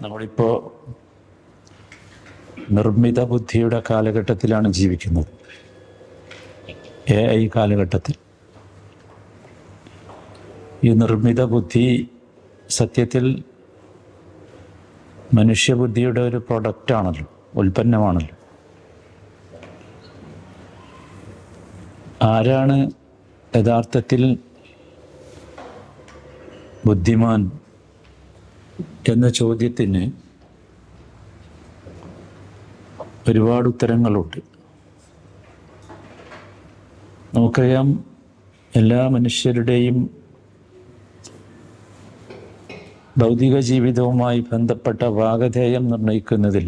നമ്മളിപ്പോൾ നിർമ്മിത ബുദ്ധിയുടെ കാലഘട്ടത്തിലാണ് ജീവിക്കുന്നത്. AI കാലഘട്ടത്തിൽ ഈ നിർമ്മിത ബുദ്ധി സത്യത്തിൽ മനുഷ്യബുദ്ധിയുടെ ഒരു പ്രൊഡക്റ്റാണല്ലോ, ഉൽപ്പന്നമാണല്ലോ. ആരാണ് യഥാർത്ഥത്തിൽ ബുദ്ധിമാൻ എന്ന ചോദ്യത്തിന് ഒരുപാട് ഉത്തരങ്ങളുണ്ട്. നമുക്കറിയാം, എല്ലാ മനുഷ്യരുടെയും ഭൗതിക ജീവിതവുമായി ബന്ധപ്പെട്ട ഭാഗധേയം നിർണ്ണയിക്കുന്നതിൽ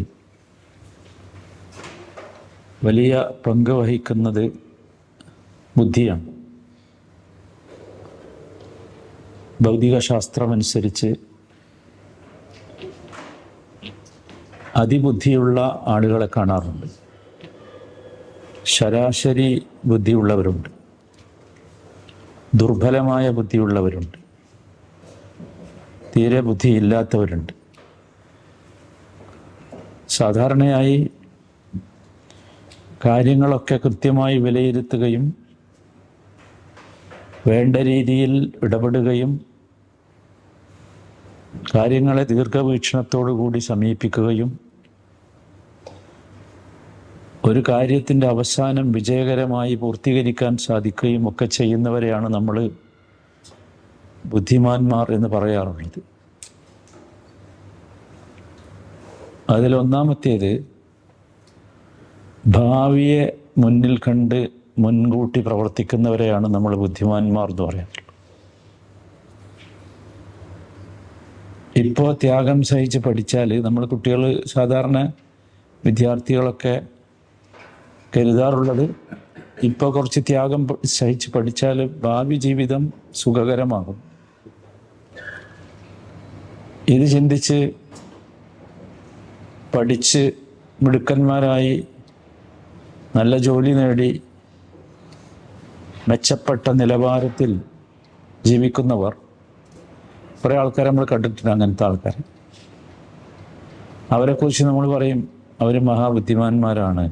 വലിയ പങ്ക് വഹിക്കുന്നത് ബുദ്ധിയാണ്. ഭൗതിക ശാസ്ത്രമനുസരിച്ച് അതിബുദ്ധിയുള്ള ആളുകളെ കാണാറുണ്ട്, ശരാശരി ബുദ്ധിയുള്ളവരുണ്ട്, ദുർബലമായ ബുദ്ധിയുള്ളവരുണ്ട്, തീരെ ബുദ്ധിയില്ലാത്തവരുണ്ട്. സാധാരണയായി കാര്യങ്ങളൊക്കെ കൃത്യമായി വിലയിരുത്തുകയും വേണ്ട രീതിയിൽ ഇടപെടുകയും കാര്യങ്ങളെ ദീർഘവീക്ഷണത്തോടു കൂടി സമീപിക്കുകയും ഒരു കാര്യത്തിൻ്റെ അവസാനം വിജയകരമായി പൂർത്തീകരിക്കാൻ സാധിക്കുകയും ഒക്കെ ചെയ്യുന്നവരെയാണ് നമ്മൾ ബുദ്ധിമാന്മാർ എന്ന് പറയാറുള്ളത്. അതിലൊന്നാമത്തേത്, ഭാവിയെ മുന്നിൽ കണ്ട് മുൻകൂട്ടി പ്രവർത്തിക്കുന്നവരെയാണ് നമ്മൾ ബുദ്ധിമാന്മാർ എന്ന് പറയാറുള്ളത്. ഇപ്പോൾ ത്യാഗം സഹിച്ച് പഠിച്ചാൽ, നമ്മൾ കുട്ടികൾ, സാധാരണ വിദ്യാർത്ഥികളൊക്കെ കരുതാറുള്ളത്, ഇപ്പോൾ കുറച്ച് ത്യാഗം സഹിച്ച് പഠിച്ചാൽ ഭാവി ജീവിതം സുഖകരമാകും. ഇത് ചിന്തിച്ച് പഠിച്ച് മിടുക്കന്മാരായി നല്ല ജോലി നേടി മെച്ചപ്പെട്ട നിലവാരത്തിൽ ജീവിക്കുന്നവർ കുറേ ആൾക്കാരെ നമ്മൾ കണ്ടിട്ടുണ്ട്. അങ്ങനത്തെ ആൾക്കാർ, അവരെക്കുറിച്ച് നമ്മൾ പറയും അവർ മഹാബുദ്ധിമാന്മാരാണ്.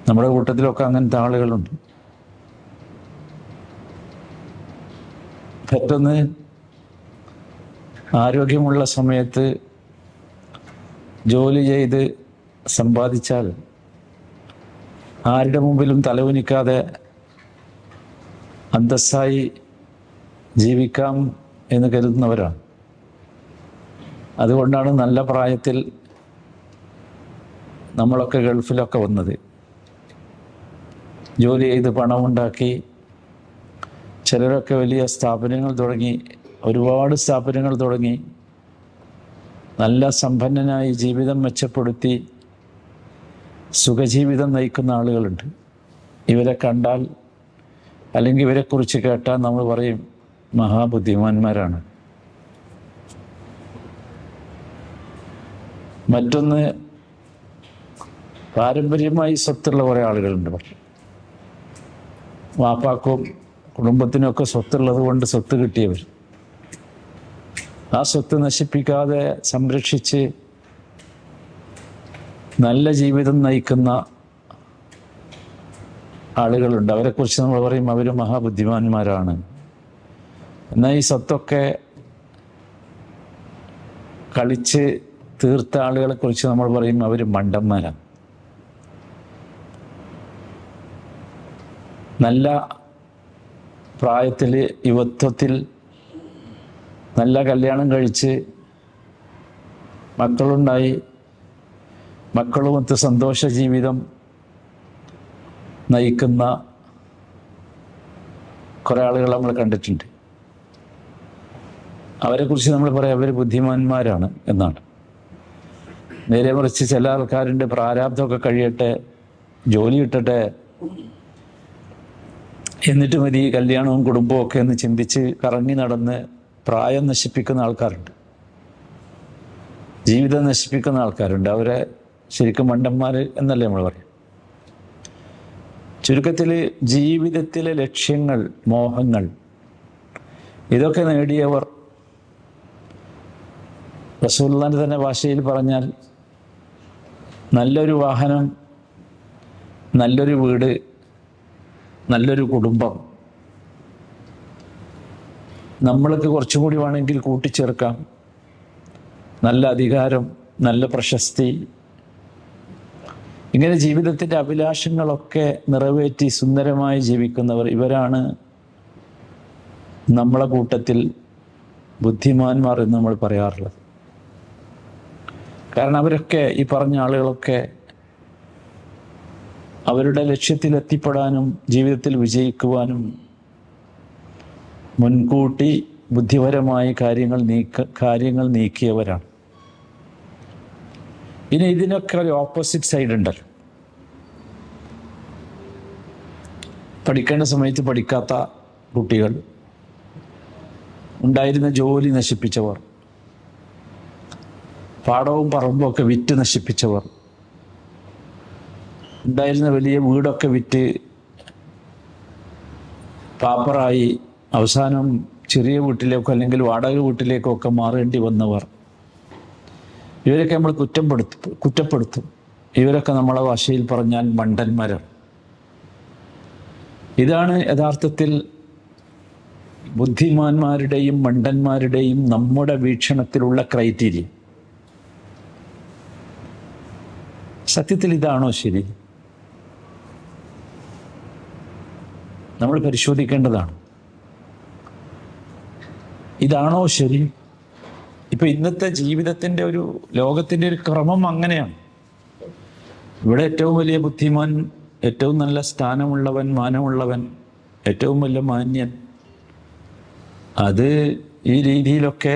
നമ്മുടെ കൂട്ടത്തിലൊക്കെ അങ്ങനത്തെ ആളുകളുണ്ട്. പെട്ടെന്ന് ആരോഗ്യമുള്ള സമയത്ത് ജോലി ചെയ്ത് സമ്പാദിച്ചാൽ ആരുടെ മുമ്പിലും തലകുനിക്കാതെ അന്തസ്സായി ജീവിക്കാം എന്ന് കരുതുന്നവരാണ്. അതുകൊണ്ടാണ് നല്ല പ്രായത്തിൽ നമ്മളൊക്കെ ഗൾഫിലൊക്കെ വന്നത്. ജോലി ചെയ്ത് പണമുണ്ടാക്കി ചിലരൊക്കെ വലിയ സ്ഥാപനങ്ങൾ തുടങ്ങി, ഒരുപാട് സ്ഥാപനങ്ങൾ തുടങ്ങി, നല്ല സമ്പന്നനായി ജീവിതം മെച്ചപ്പെടുത്തി സുഖജീവിതം നയിക്കുന്ന ആളുകളുണ്ട്. ഇവരെ കണ്ടാൽ, അല്ലെങ്കിൽ ഇവരെക്കുറിച്ച് കേട്ടാൽ നമ്മൾ പറയും മഹാബുദ്ധിമാന്മാരാണ്. മറ്റൊന്ന്, പാരമ്പര്യമായി സ്വത്തുള്ള കുറേ ആളുകളുണ്ട്. വാപ്പാക്കും കുടുംബത്തിനൊക്കെ സ്വത്തുള്ളത് കൊണ്ട് സ്വത്ത് കിട്ടിയവർ, ആ സ്വത്ത് നശിപ്പിക്കാതെ സംരക്ഷിച്ച് നല്ല ജീവിതം നയിക്കുന്ന ആളുകളുണ്ട്. അവരെക്കുറിച്ച് നമ്മൾ പറയും അവർ മഹാബുദ്ധിമാന്മാരാണ്. എന്നാൽ ഈ സ്വത്തൊക്കെ കളിച്ച് തീർത്ത ആളുകളെ കുറിച്ച് നമ്മൾ പറയും അവർ മണ്ടന്മാരാണ്. നല്ല പ്രായത്തിൽ, യുവത്വത്തിൽ നല്ല കല്യാണം കഴിച്ച് മക്കളുണ്ടായി, മക്കളുമൊത്ത് സന്തോഷ ജീവിതം നയിക്കുന്ന കുറേ ആളുകൾ നമ്മൾ കണ്ടിട്ടുണ്ട്. അവരെക്കുറിച്ച് നമ്മൾ പറയാം അവർ ബുദ്ധിമാന്മാരാണ് എന്നാണ്. നേരെ മറിച്ച് ചില ആൾക്കാരുടെ പ്രാരാബ്ധമൊക്കെ കഴിയട്ടെ, ജോലി കിട്ടട്ടെ, എന്നിട്ട് മതി കല്യാണവും കുടുംബവും ഒക്കെ എന്ന് ചിന്തിച്ച് കറങ്ങി നടന്ന് പ്രായം നശിപ്പിക്കുന്ന ആൾക്കാരുണ്ട്, ജീവിതം നശിപ്പിക്കുന്ന ആൾക്കാരുണ്ട്. അവരെ ശരിക്കും മണ്ടന്മാർ എന്നല്ലേ നമ്മൾ പറയും. ചുരുക്കത്തിൽ ജീവിതത്തിലെ ലക്ഷ്യങ്ങൾ, മോഹങ്ങൾ, ഇതൊക്കെ നേടിയവർ റസൂലുള്ളാഹിന്റെ തന്നെ ഭാഷയിൽ പറഞ്ഞാൽ നല്ലൊരു വാഹനം, നല്ലൊരു വീട്, നല്ലൊരു കുടുംബം നമ്മൾക്ക് കുറച്ചും കൂടി വേണമെങ്കിൽ കൂട്ടിച്ചേർക്കാം. നല്ല അധികാരം, നല്ല പ്രശസ്തി, ഇങ്ങനെ ജീവിതത്തിൻ്റെ അഭിലാഷങ്ങളൊക്കെ നിറവേറ്റി സുന്ദരമായി ജീവിക്കുന്നവർ, ഇവരാണ് നമ്മളെ കൂട്ടത്തിൽ ബുദ്ധിമാന്മാർ എന്ന് നമ്മൾ പറയാറുള്ളത്. കാരണം അവരൊക്കെ, ഈ പറഞ്ഞ ആളുകളൊക്കെ അവരുടെ ലക്ഷ്യത്തിലെത്തിപ്പെടാനും ജീവിതത്തിൽ വിജയിക്കുവാനും മുൻകൂട്ടി ബുദ്ധിപരമായി കാര്യങ്ങൾ നീക്കിയവരാണ്. ഇനി ഇതിനൊക്കെ ഒരു ഓപ്പോസിറ്റ് സൈഡ് ഉണ്ടല്ലോ. പഠിക്കേണ്ട സമയത്ത് പഠിക്കാത്ത കുട്ടികൾ, ഉണ്ടായിരുന്ന ജോലി നശിപ്പിച്ചവർ, പാടവും പറമ്പും ഒക്കെ വിറ്റ് നശിപ്പിച്ചവർ, ഉണ്ടായിരുന്ന വലിയ വീടൊക്കെ വിറ്റ് പാപ്പറായി അവസാനം ചെറിയ വീട്ടിലേക്കോ അല്ലെങ്കിൽ വാടക വീട്ടിലേക്കോ ഒക്കെ മാറേണ്ടി വന്നവർ, ഇവരൊക്കെ നമ്മൾ കുറ്റപ്പെടുത്തും. ഇവരൊക്കെ നമ്മളെ ഭാഷയിൽ പറഞ്ഞാൽ മണ്ടന്മാരാണ്. ഇതാണ് യഥാർത്ഥത്തിൽ ബുദ്ധിമാന്മാരുടെയും മണ്ടന്മാരുടെയും നമ്മുടെ വീക്ഷണത്തിലുള്ള ക്രൈറ്റീരിയ. സത്യത്തിൽ ഇതാണോ ശരി? നമ്മൾ പരിശോധിക്കേണ്ടതാണ്. ഇതാണോ ശരി? ഇപ്പൊ ഇന്നത്തെ ജീവിതത്തിൻ്റെ ലോകത്തിൻ്റെ ഒരു ക്രമം അങ്ങനെയാണ്. ഇവിടെ ഏറ്റവും വലിയ ബുദ്ധിമാൻ, ഏറ്റവും നല്ല സ്ഥാനമുള്ളവൻ, മാനമുള്ളവൻ, ഏറ്റവും വലിയ മാന്യൻ, അത് ഈ രീതിയിലൊക്കെ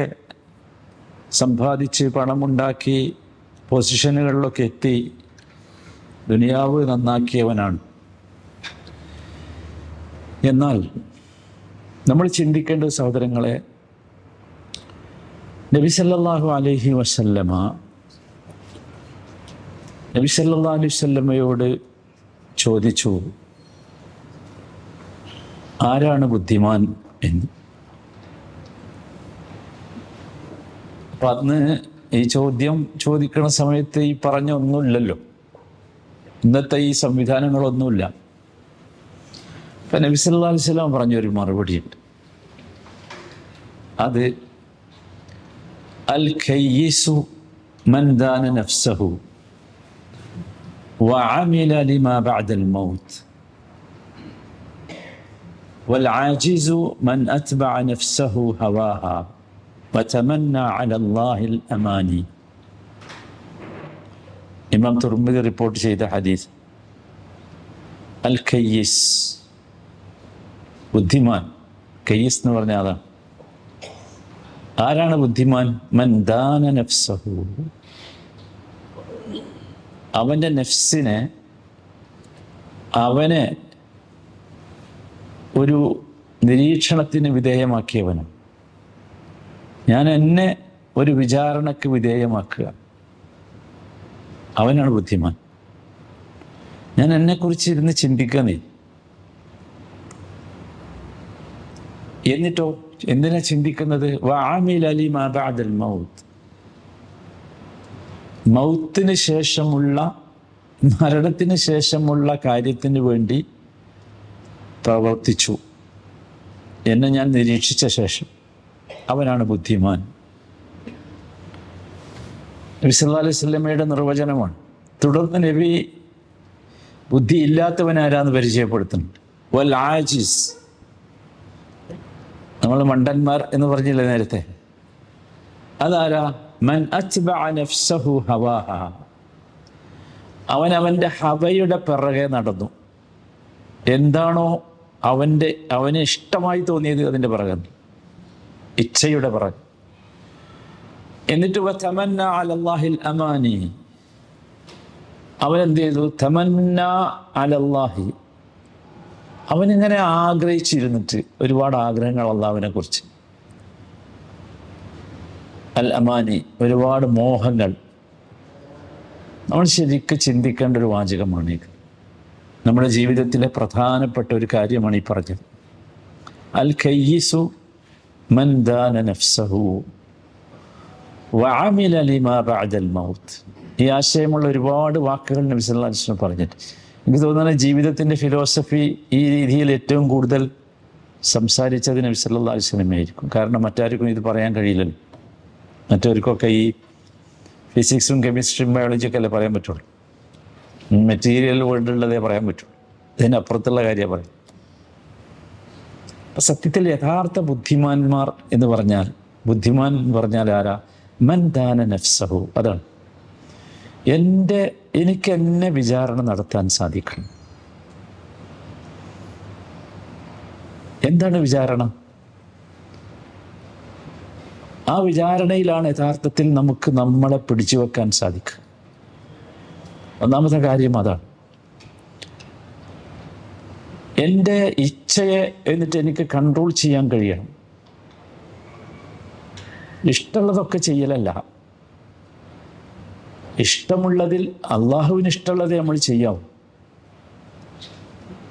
സമ്പാദിച്ച് പണമുണ്ടാക്കി പൊസിഷനുകളിലൊക്കെ എത്തി ദുനിയാവ് നന്നാക്കിയവനാണ്. എന്നാൽ നമ്മൾ ചിന്തിക്കേണ്ട സഹോദരങ്ങളെ, നബി സല്ലല്ലാഹു അലൈഹി വസല്ലമയോട് ചോദിച്ചു, ആരാണ് ബുദ്ധിമാൻ എന്ന്. അപ്പം അന്ന് ഈ ചോദ്യം ചോദിക്കുന്ന സമയത്ത് ഈ പറഞ്ഞ ഒന്നുമില്ലല്ലോ, ഇന്നത്തെ ഈ സംവിധാനങ്ങളൊന്നുമില്ല. അപ്പം നബി സല്ലല്ലാഹു അലൈഹി വസല്ലം പറഞ്ഞൊരു മറുപടിയുണ്ട്. അത് അൽ ഖയ്യിസു മൻ ദാന നഫ്സഹു വഅമില ലിമാ ബഅദൽ മൗത്ത് വൽ ആജിസു മൻ അത്ബഅ നഫ്സഹു ഹവാഹാ വതമന്ന അല അല്ലാഹിൽ അമാനി. ഇമാം തുർമിദി റിപ്പോർട്ട് ചെയ്ത ഹദീസ്. അൽ ഖയ്യിസ്, ബുദ്ധിമാൻ. ഖയ്യിസ് എന്ന് പറഞ്ഞാൽ അതാണ്. ആരാണ് ബുദ്ധിമാൻ? മൻ ദാന നഫ്സഹു, അവൻ്റെ നഫ്സിനെ, അവനെ ഒരു നിരീക്ഷണത്തിന് വിധേയമാക്കിയവനും, ഞാൻ എന്നെ ഒരു വിചാരണക്ക് വിധേയമാക്കുക, അവനാണ് ബുദ്ധിമാൻ. ഞാൻ എന്നെക്കുറിച്ച് ഇരുന്ന് ചിന്തിക്കുന്നേ. എന്നിട്ടോ എന്തിനാ ചിന്തിക്കുന്നത്? വഅമില ലിമാ ബഅദൽ മൗത്ത്, മൗത്തിന് ശേഷമുള്ള, മരണത്തിന് ശേഷമുള്ള കാര്യത്തിന് വേണ്ടി പ്രവർത്തിച്ചു, എന്നെ ഞാൻ നിരീക്ഷിച്ച ശേഷം. അവനാണ് ബുദ്ധിമാൻ. നബി സല്ലല്ലാഹു അലൈഹി വസല്ലമയുടെ നിർവചനമാണ്. തുടർന്ന് നബി ബുദ്ധി ഇല്ലാത്തവനാരാന്ന് പരിചയപ്പെടുത്തുന്നുണ്ട്. വൽ ആജിസ്, നമ്മൾ മണ്ടന്മാർ എന്ന് പറഞ്ഞില്ലേ നേരത്തെ, അതാരാ? മൻ അത്ബഅ നഫ്സഹു ഹവാഹ, അവൻ്റെ ഹവയുടെ പിറകെ നടന്നു. എന്താണോ അവന് ഇഷ്ടമായി തോന്നിയത് അതിൻ്റെ പിറകെ, ഇച്ഛയുടെ പിറകെ. എന്നിട്ട് വതമന്ന അലല്ലാഹിൽ അമാനി, അവനെന്ത് ചെയ്തു? തമന്ന അലല്ലാഹി, അവനിങ്ങനെ ആഗ്രഹിച്ചിരുന്നിട്ട്, ഒരുപാട് ആഗ്രഹങ്ങൾ അല്ലാഹുവിനെ കുറിച്ച്. അൽ അമാനി, ഒരുപാട് മോഹങ്ങൾ. നമ്മൾ ശരിക്കും ചിന്തിക്കേണ്ട ഒരു വാചകമാണ് ഇത്. നമ്മുടെ ജീവിതത്തിലെ പ്രധാനപ്പെട്ട ഒരു കാര്യമാണ് ഈ പറഞ്ഞത്. അൽ ഖയ്യിസു മൻ ദാന നഫ്സഹു, വഅമില ലിമാ ബഅദൽ മൗത്ത്. ഈ ആശയമുള്ള ഒരുപാട് വാക്കുകൾ നബി സല്ലല്ലാഹു അലൈഹി വസല്ലം പറഞ്ഞിട്ട് എനിക്ക് തോന്നുന്നത് ജീവിതത്തിൻ്റെ ഫിലോസഫി ഈ രീതിയിൽ ഏറ്റവും കൂടുതൽ സംസാരിച്ചത് നബി സല്ലല്ലാഹു അലൈഹി വസല്ലം ആയിരിക്കും. കാരണം മറ്റാർക്കും ഇത് പറയാൻ കഴിയില്ലല്ലോ. മറ്റവർക്കൊക്കെ ഈ ഫിസിക്സും കെമിസ്ട്രിയും ബയോളജിയൊക്കെ അല്ലേ പറയാൻ പറ്റുള്ളൂ. മെറ്റീരിയൽ വേൾഡിലുള്ളതേ പറയാൻ പറ്റുള്ളൂ. ഇതിനപ്പുറത്തുള്ള കാര്യമാണ് പറയും. അപ്പം സത്യത്തിൽ യഥാർത്ഥ ബുദ്ധിമാന്മാർ എന്ന് പറഞ്ഞാൽ, ബുദ്ധിമാൻ എന്ന് പറഞ്ഞാൽ ആരാ? മൻ ദാന നഫ്സഹു. അതാണ് എനിക്ക് എന്നെ വിചാരണ നടത്താൻ സാധിക്കണം. എന്താണ് വിചാരണ? ആ വിചാരണയിലാണ് യഥാർത്ഥത്തിൽ നമുക്ക് നമ്മളെ പിടിച്ചു വെക്കാൻ സാധിക്കുക. ഒന്നാമത്തെ കാര്യം അതാണ്. എൻ്റെ ഇച്ഛയെ എന്നിട്ട് എനിക്ക് കൺട്രോൾ ചെയ്യാൻ കഴിയണം. ഇഷ്ടമുള്ളതൊക്കെ ചെയ്യലല്ല, ഇഷ്ടമുള്ളതിൽ അള്ളാഹുവിന് ഇഷ്ടമുള്ളത് നമ്മൾ ചെയ്യാവും,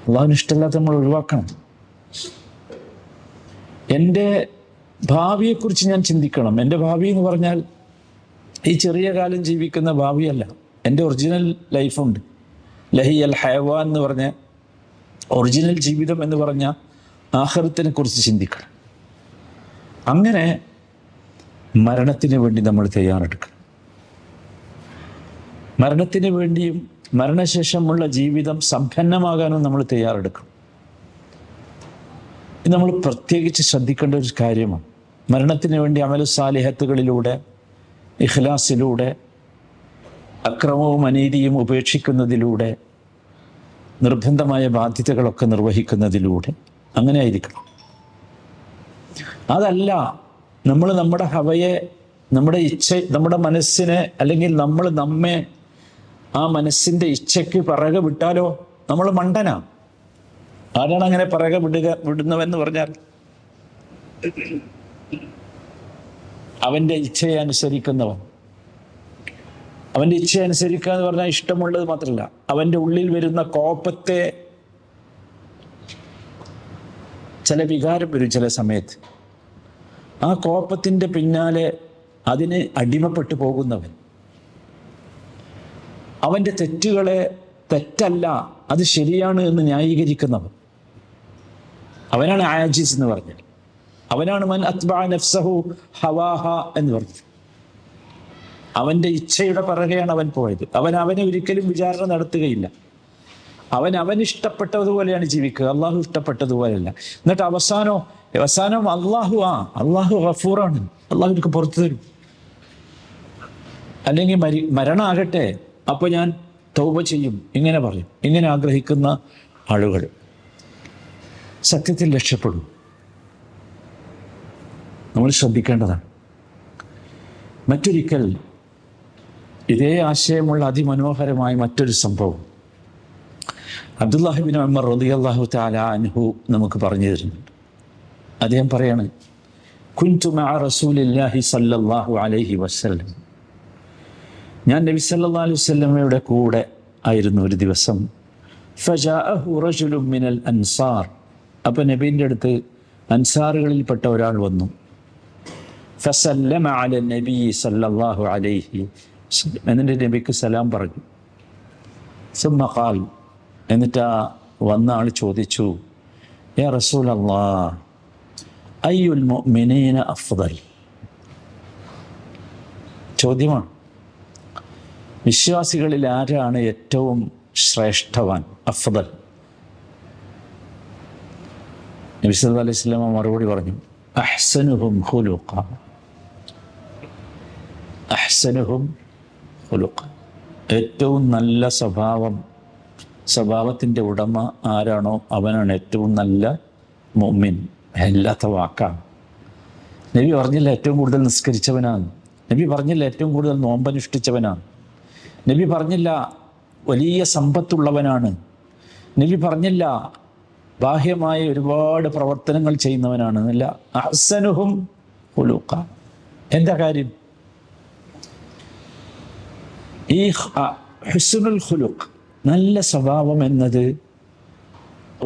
അള്ളാഹുവിന് ഇഷ്ടമില്ലാത്ത നമ്മൾ ഒഴിവാക്കണം. എൻ്റെ ഭാവിയെക്കുറിച്ച് ഞാൻ ചിന്തിക്കണം. എൻ്റെ ഭാവി എന്ന് പറഞ്ഞാൽ ഈ ചെറിയ കാലം ജീവിക്കുന്ന ഭാവിയല്ല, എൻ്റെ ഒറിജിനൽ ലൈഫുണ്ട്. ലഹി അൽ ഹയവാൻ എന്ന് പറഞ്ഞ ഒറിജിനൽ ജീവിതം എന്ന് പറഞ്ഞ ആഖിറത്തിനെ കുറിച്ച് ചിന്തിക്കണം. അങ്ങനെ മരണത്തിന് വേണ്ടി നമ്മൾ തയ്യാറെടുക്കണം. മരണത്തിന് വേണ്ടിയും മരണശേഷമുള്ള ജീവിതം സമ്പന്നമാകാനും നമ്മൾ തയ്യാറെടുക്കണം. ഇത് നമ്മൾ പ്രത്യേകിച്ച് ശ്രദ്ധിക്കേണ്ട ഒരു കാര്യമാണ്. മരണത്തിന് വേണ്ടി അമലു സാലിഹത്തുകളിലൂടെ, ഇഖ്ലാസിലൂടെ, അക്രമവും അനീതിയും ഉപേക്ഷിക്കുന്നതിലൂടെ, നിർബന്ധമായ ബാധ്യതകളൊക്കെ നിർവഹിക്കുന്നതിലൂടെ അങ്ങനെ ആയിരിക്കണം. അതല്ല നമ്മൾ നമ്മുടെ ഹവയെ, നമ്മുടെ ഇച്ഛ, നമ്മുടെ മനസ്സിനെ, അല്ലെങ്കിൽ നമ്മൾ നമ്മെ ആ മനസ്സിൻ്റെ ഇച്ഛയ്ക്ക് പിറകെ വിട്ടാലോ നമ്മൾ മണ്ടനാ. ആരാണ് അങ്ങനെ പിറകെ വിടുന്നവെന്ന് പറഞ്ഞാൽ അവൻ്റെ ഇച്ഛയെ അനുസരിക്കുന്നവൻ. അവൻ്റെ ഇച്ഛ അനുസരിക്കുക എന്ന് പറഞ്ഞാൽ ഇഷ്ടമുള്ളത് മാത്രമല്ല, അവൻ്റെ ഉള്ളിൽ വരുന്ന കോപത്തെ, ചില വികാരം വരും ചില സമയത്ത്, ആ കോപത്തിൻ്റെ പിന്നാലെ അതിന് അടിമപ്പെട്ടു പോകുന്നവൻ, അവൻ്റെ തെറ്റുകളെ തെറ്റല്ല അത് ശരിയാണ് എന്ന് ന്യായീകരിക്കുന്നവൻ, അവനാണ് ആജിസ് എന്ന് പറഞ്ഞത്. അവനാണ് മൻ അത്ബഅ നഫ്സഹു ഹവാഹ എന്ന് പറഞ്ഞത്. അവൻ്റെ ഇച്ഛയുടെ പിറകെയാണ് അവൻ പോയത്. അവനെ ഒരിക്കലും വിചാരണ നടത്തുകയില്ല. അവൻ ഇഷ്ടപ്പെട്ടതുപോലെയാണ് ജീവിക്കുക, അള്ളാഹു ഇഷ്ടപ്പെട്ടതുപോലെയല്ല. എന്നിട്ട് അവസാനം അള്ളാഹു ഗഫൂറാണ്, അള്ളാഹു എനിക്ക് പുറത്തു തരും. അല്ലെങ്കിൽ മരണമാകട്ടെ, അപ്പോൾ ഞാൻ തൗബ ചെയ്യും, ഇങ്ങനെ പറയും. ഇങ്ങനെ ആഗ്രഹിക്കുന്ന ആളുകൾ സത്യത്തിൽ രക്ഷപ്പെടും. നമ്മൾ ശ്രദ്ധിക്കേണ്ടതാണ്. മറ്റൊരിക്കൽ ഇതേ ആശയമുള്ള അതിമനോഹരമായ മറ്റൊരു സംഭവം അബ്ദുല്ലാഹി ബിൻ ഉമർ റളിയല്ലാഹു തആല അൻഹു നമുക്ക് പറഞ്ഞു തരുന്നുണ്ട്. അദ്ദേഹം പറയാണ്, കുൻതു മഅ റസൂലില്ലാഹി സ്വല്ലല്ലാഹു അലൈഹി വസല്ലം, ഞാൻ നബി സല്ലല്ലാഹു അലൈഹി വസല്ലമയുടെ കൂടെ ആയിരുന്നു ഒരു ദിവസം. ഫജാഅഹു റജുലുൻ മിനൽ അൻസാർ, അപ്പോൾ നബീൻ്റെ അടുത്ത് അൻസാറുകളിൽപ്പെട്ട ഒരാൾ വന്നു. ഫസല്ലമ അല നബി സല്ലല്ലാഹു അലൈഹി വസല്ലം, എന്നിട്ട് നബിക്ക് സലാം പറഞ്ഞു. സുമ്മ ഖാൽ, എന്നിട്ട് ആ വന്ന ആൾ ചോദിച്ചു, യാ റസൂലല്ലാഹ് അയ്യുൽ മുഅ്മിനീന അഫ്ദൽ. ചോദ്യമാണ്, വിശ്വാസികളിൽ ആരാണ് ഏറ്റവും ശ്രേഷ്ഠവാൻ, അഫ്ദൽ? നബി സല്ലല്ലാഹു അലൈഹി വസല്ലം മറുപടി പറഞ്ഞു, അഹ്സനുഹും ഖുലുഖ. അഹ്സനുഹും ഖുലുഖ, ഏറ്റവും നല്ല സ്വഭാവത്തിൻ്റെ ഉടമ ആരാണോ അവനാണ് ഏറ്റവും നല്ല മുഅ്മിൻ. അല്ലാത്ത വാക്കാണ്. നബി പറഞ്ഞില്ല ഏറ്റവും കൂടുതൽ നിസ്കരിച്ചവനാണ്, നബി പറഞ്ഞില്ല ഏറ്റവും കൂടുതൽ നോമ്പനുഷ്ഠിച്ചവനാണ്, നബി പറഞ്ഞില്ല വലിയ സമ്പത്തുള്ളവനാണ്, നബി പറഞ്ഞില്ല ബാഹ്യമായ ഒരുപാട് പ്രവർത്തനങ്ങൾ ചെയ്യുന്നവനാണ് എന്നല്ല. അഹ്സനുഹും ഖുലുഖ. എന്താ കാര്യം? ഈ ഹുസ്നുൽ ഖുലുഖ്, നല്ല സ്വഭാവം എന്നത്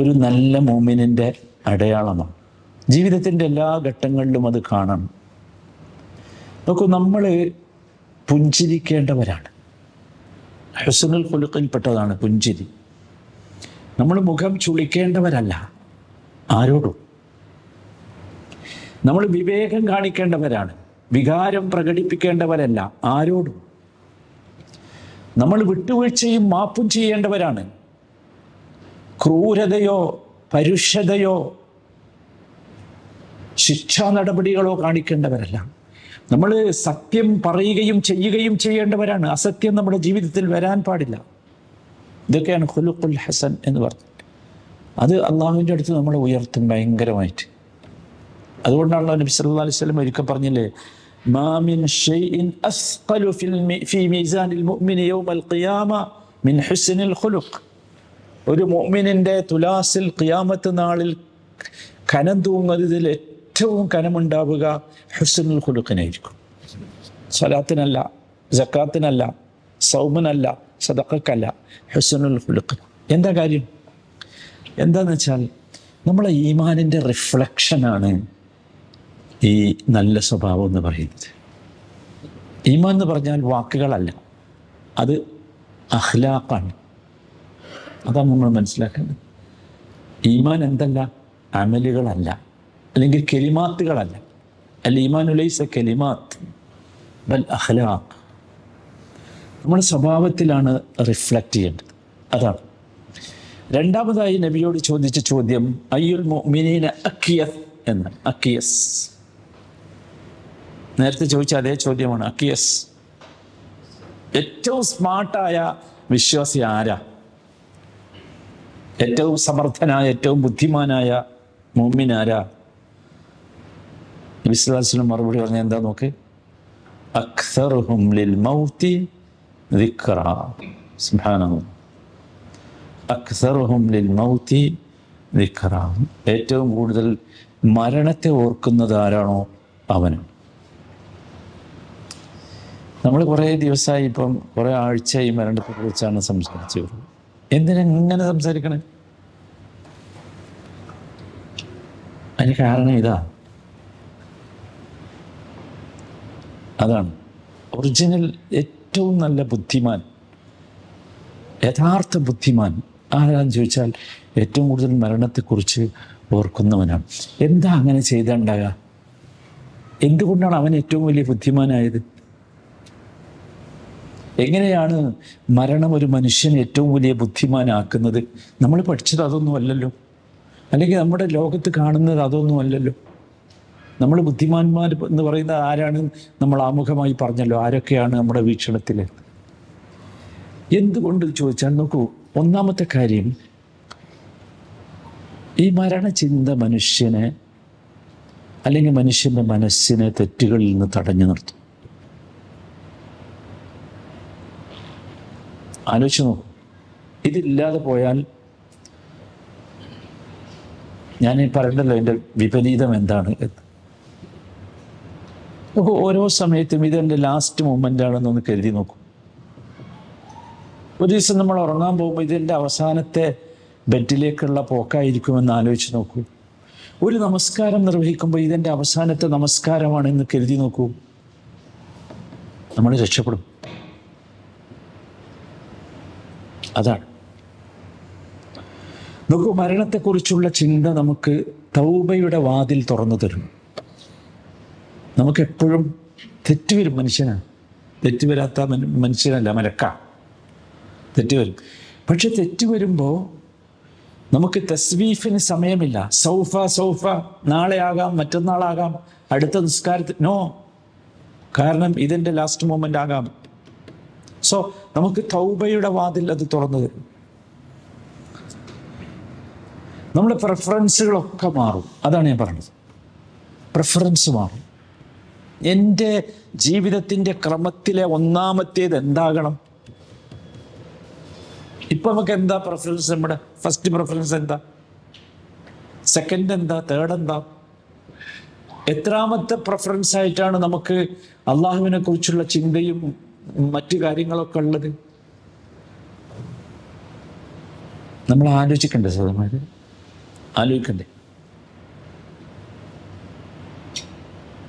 ഒരു നല്ല മുഅ്മിനിൻ്റെ അടയാളമാണ്. ജീവിതത്തിൻ്റെ എല്ലാ ഘട്ടങ്ങളിലും അത് കാണണം. നോക്കൂ, നമ്മൾ പുഞ്ചിരിക്കേണ്ടവരാണ്. ഹുസ്നുൽ ഖുലുഖിൽപ്പെട്ടതാണ് പുഞ്ചിരി. നമ്മൾ മുഖം ചുളിക്കേണ്ടവരല്ല ആരോടും. നമ്മൾ വിവേകം കാണിക്കേണ്ടവരാണ്, വികാരം പ്രകടിപ്പിക്കേണ്ടവരല്ല ആരോടും. നമ്മൾ വിട്ടുവീഴ്ചയും മാപ്പും ചെയ്യേണ്ടവരാണ്, ക്രൂരതയോ പരുഷതയോ ശിക്ഷാ നടപടികളോ കാണിക്കേണ്ടവരല്ല. നമ്മൾ സത്യം പറയുകയും ചെയ്യുകയും ചെയ്യേണ്ടവരാണ്. അസത്യം നമ്മുടെ ജീവിതത്തിൽ വരാൻ പാടില്ല. ഇതൊക്കെയാണ് ഖുലുഖുൽ ഹസൻ എന്ന് പറഞ്ഞിട്ട്. അത് അള്ളാഹുവിൻ്റെ അടുത്ത് നമ്മളെ ഉയർത്തും ഭയങ്കരമായിട്ട്. അതുകൊണ്ടാണല്ലോ നബി സല്ലല്ലാഹു അലൈഹി വസല്ലം ഒരിക്കൽ പറഞ്ഞില്ലേ, മാ മിൻ ഷൈഇൻ അസ്ഖലു ഫീ മീസാനിൽ മുഅ്മിനി യൗമൽ ഖിയാമ മിൻ ഹുസ്നിൽ ഖുലുഖ്. ഒരു മുഅ്മിനിൻ്റെ തുലാസിൽ ഖിയാമത്ത് നാളിൽ കനം തൂങ്ങുന്നതിൽ ഏറ്റവും കനമുണ്ടാവുക ഹുസ്നുൽ ഖുലുഖിനായിരിക്കും. സ്വലാത്തിനല്ല, സക്കാത്തിനല്ല, സൗമിനല്ല, സദഖക്കല്ല, ഹുസ്നുൽ ഖുലുഖ്. എന്താ കാര്യം? എന്താന്ന് വെച്ചാൽ നമ്മളെ ഈമാനിൻ്റെ റിഫ്ലക്ഷനാണ് ഈ നല്ല സ്വഭാവം എന്ന് പറയുന്നത്. ഈമാൻ എന്ന് പറഞ്ഞാൽ വാക്കുകളല്ല, അത് അഖ്ലാഖാണ്. അതാണ് നമ്മൾ മനസ്സിലാക്കേണ്ടത്. ഈമാൻ എന്തല്ല? അമലുകളല്ല, അല്ലെങ്കിൽ കെലിമാത്തുകളല്ല. അൽ ഈമാനു ലൈസ കെലിമാത്ത് ബൽ അഖ്ലാഖ്. നമ്മുടെ സ്വഭാവത്തിലാണ് റിഫ്ലക്റ്റ് ചെയ്യേണ്ടത്. അതാണ്. രണ്ടാമതായി നബിയോട് ചോദിച്ച ചോദ്യം അയ്യുൽ മുഅ്മിനീന അക്കിയസ് എന്ന്. അക്കിയസ് നേരത്തെ ചോദിച്ച അതേ ചോദ്യമാണ്. അക്കിയസ്, ഏറ്റവും സ്മാർട്ടായ വിശ്വാസി ആരാ? ഏറ്റവും സമർത്ഥനായ, ഏറ്റവും ബുദ്ധിമാനായ മുഅ്മിൻ ആരാ? നബി സല്ലല്ലാഹു അലൈഹി വസല്ലം മറുപടി പറഞ്ഞ എന്താ നോക്ക്, അക്സറുഹും ലിൽ മൗതി ദിക്റാ. സുബ്ഹാനല്ലാഹ്. അക്സറുഹും ലിൽ മൗതി ദിക്റാ. ഏറ്റവും കൂടുതൽ മരണത്തെ ഓർക്കുന്നത് ആരാണോ അവനാണ്. നമ്മൾ കുറേ ദിവസമായി, ഇപ്പം കുറേ ആഴ്ചയായി മരണത്തെ കുറിച്ചാണ് സംസാരിച്ചു വരുന്നത്. എന്തിനെങ്ങനെ സംസാരിക്കണേ? അതിന് കാരണം ഇതാ. അതാണ് ഒറിജിനൽ ഏറ്റവും നല്ല ബുദ്ധിമാൻ, യഥാർത്ഥ ബുദ്ധിമാൻ ആരാന്ന് ചോദിച്ചാൽ ഏറ്റവും കൂടുതൽ മരണത്തെക്കുറിച്ച് ഓർക്കുന്നവനാണ്. എന്താ അങ്ങനെ ചെയ്തുണ്ടാകുക? എന്തുകൊണ്ടാണ് അവൻ ഏറ്റവും വലിയ ബുദ്ധിമാനായത്? എങ്ങനെയാണ് മരണം ഒരു മനുഷ്യനെ ഏറ്റവും വലിയ ബുദ്ധിമാനാക്കുന്നത്? നമ്മൾ പഠിച്ചത് അതൊന്നും അല്ലല്ലോ, അല്ലെങ്കിൽ നമ്മുടെ ലോകത്ത് കാണുന്നത് അതൊന്നും അല്ലല്ലോ. നമ്മൾ ബുദ്ധിമാന്മാർ എന്ന് പറയുന്നത് ആരാണ്? നമ്മൾ ആമുഖമായി പറഞ്ഞല്ലോ ആരൊക്കെയാണ് നമ്മുടെ വീക്ഷണത്തിൽ. എന്തുകൊണ്ട് ചോദിച്ചാൽ നോക്കൂ, ഒന്നാമത്തെ കാര്യം, ഈ മരണചിന്ത മനുഷ്യനെ, അല്ലെങ്കിൽ മനുഷ്യൻ്റെ മനസ്സിനെ തെറ്റുകളിൽ നിന്ന് തടഞ്ഞു നിർത്തും. ആലോചിച്ച് നോക്കും. ഇതില്ലാതെ പോയാൽ, ഞാൻ പറയണ്ടല്ലോ എൻ്റെ വിപരീതം എന്താണ് എന്ന്. നോക്കൂ, ഓരോ സമയത്തും ഇതെൻ്റെ ലാസ്റ്റ് മൊമെൻ്റ് ആണെന്നൊന്ന് കരുതി നോക്കൂ. ഒരു ദിവസം നമ്മൾ ഉറങ്ങാൻ പോകുമ്പോൾ ഇതെൻ്റെ അവസാനത്തെ ബെഡിലേക്കുള്ള പോക്കായിരിക്കുമെന്ന് ആലോചിച്ച് നോക്കൂ. ഒരു നമസ്കാരം നിർവഹിക്കുമ്പോൾ ഇതെൻ്റെ അവസാനത്തെ നമസ്കാരമാണെന്ന് കരുതി നോക്കൂ. നമ്മൾ രക്ഷപ്പെടും. അതാണ്. നോക്കൂ, മരണത്തെക്കുറിച്ചുള്ള ചിന്ത നമുക്ക് തൗബയുടെ വാതിൽ തുറന്നു തരും. നമുക്കെപ്പോഴും തെറ്റുവരും. മനുഷ്യനാണ്, തെറ്റുവരാത്ത മനുഷ്യനല്ല, മലക്ക. തെറ്റുവരും. പക്ഷെ തെറ്റുവരുമ്പോൾ നമുക്ക് തസ്വീഫിന് സമയമില്ല. സൗഫ നാളെ ആകാം, മറ്റന്നാളാകാം, അടുത്ത നിസ്കാരത്തിൽ. നോ, കാരണം ഇതെൻ്റെ ലാസ്റ്റ് മൊമെൻ്റ് ആകാം. സോ നമുക്ക് തൗബയുടെ വാതിൽ അത് തുറന്നു തരും. നമ്മുടെ പ്രിഫറൻസുകളൊക്കെ മാറും. അതാണ് ഞാൻ പറഞ്ഞത്. പ്രിഫറൻസ് മാറും. എൻ്റെ ജീവിതത്തിൻ്റെ ക്രമത്തിലെ ഒന്നാമത്തേത് എന്താകണം? ഇപ്പം നമുക്ക് എന്താ പ്രിഫറൻസ്? നമ്മുടെ ഫസ്റ്റ് പ്രിഫറൻസ് എന്താ? സെക്കൻഡ് എന്താ? തേർഡ് എന്താ? എത്രാമത്തെ പ്രിഫറൻസ് ആയിട്ടാണ് നമുക്ക് അള്ളാഹുവിനെ കുറിച്ചുള്ള ചിന്തയും മറ്റു കാര്യങ്ങളൊക്കെ ഉള്ളത്? നമ്മൾ ആലോചിക്കണ്ടേ സഹോദരന്മാരെ? ആലോചിക്കണ്ടേ?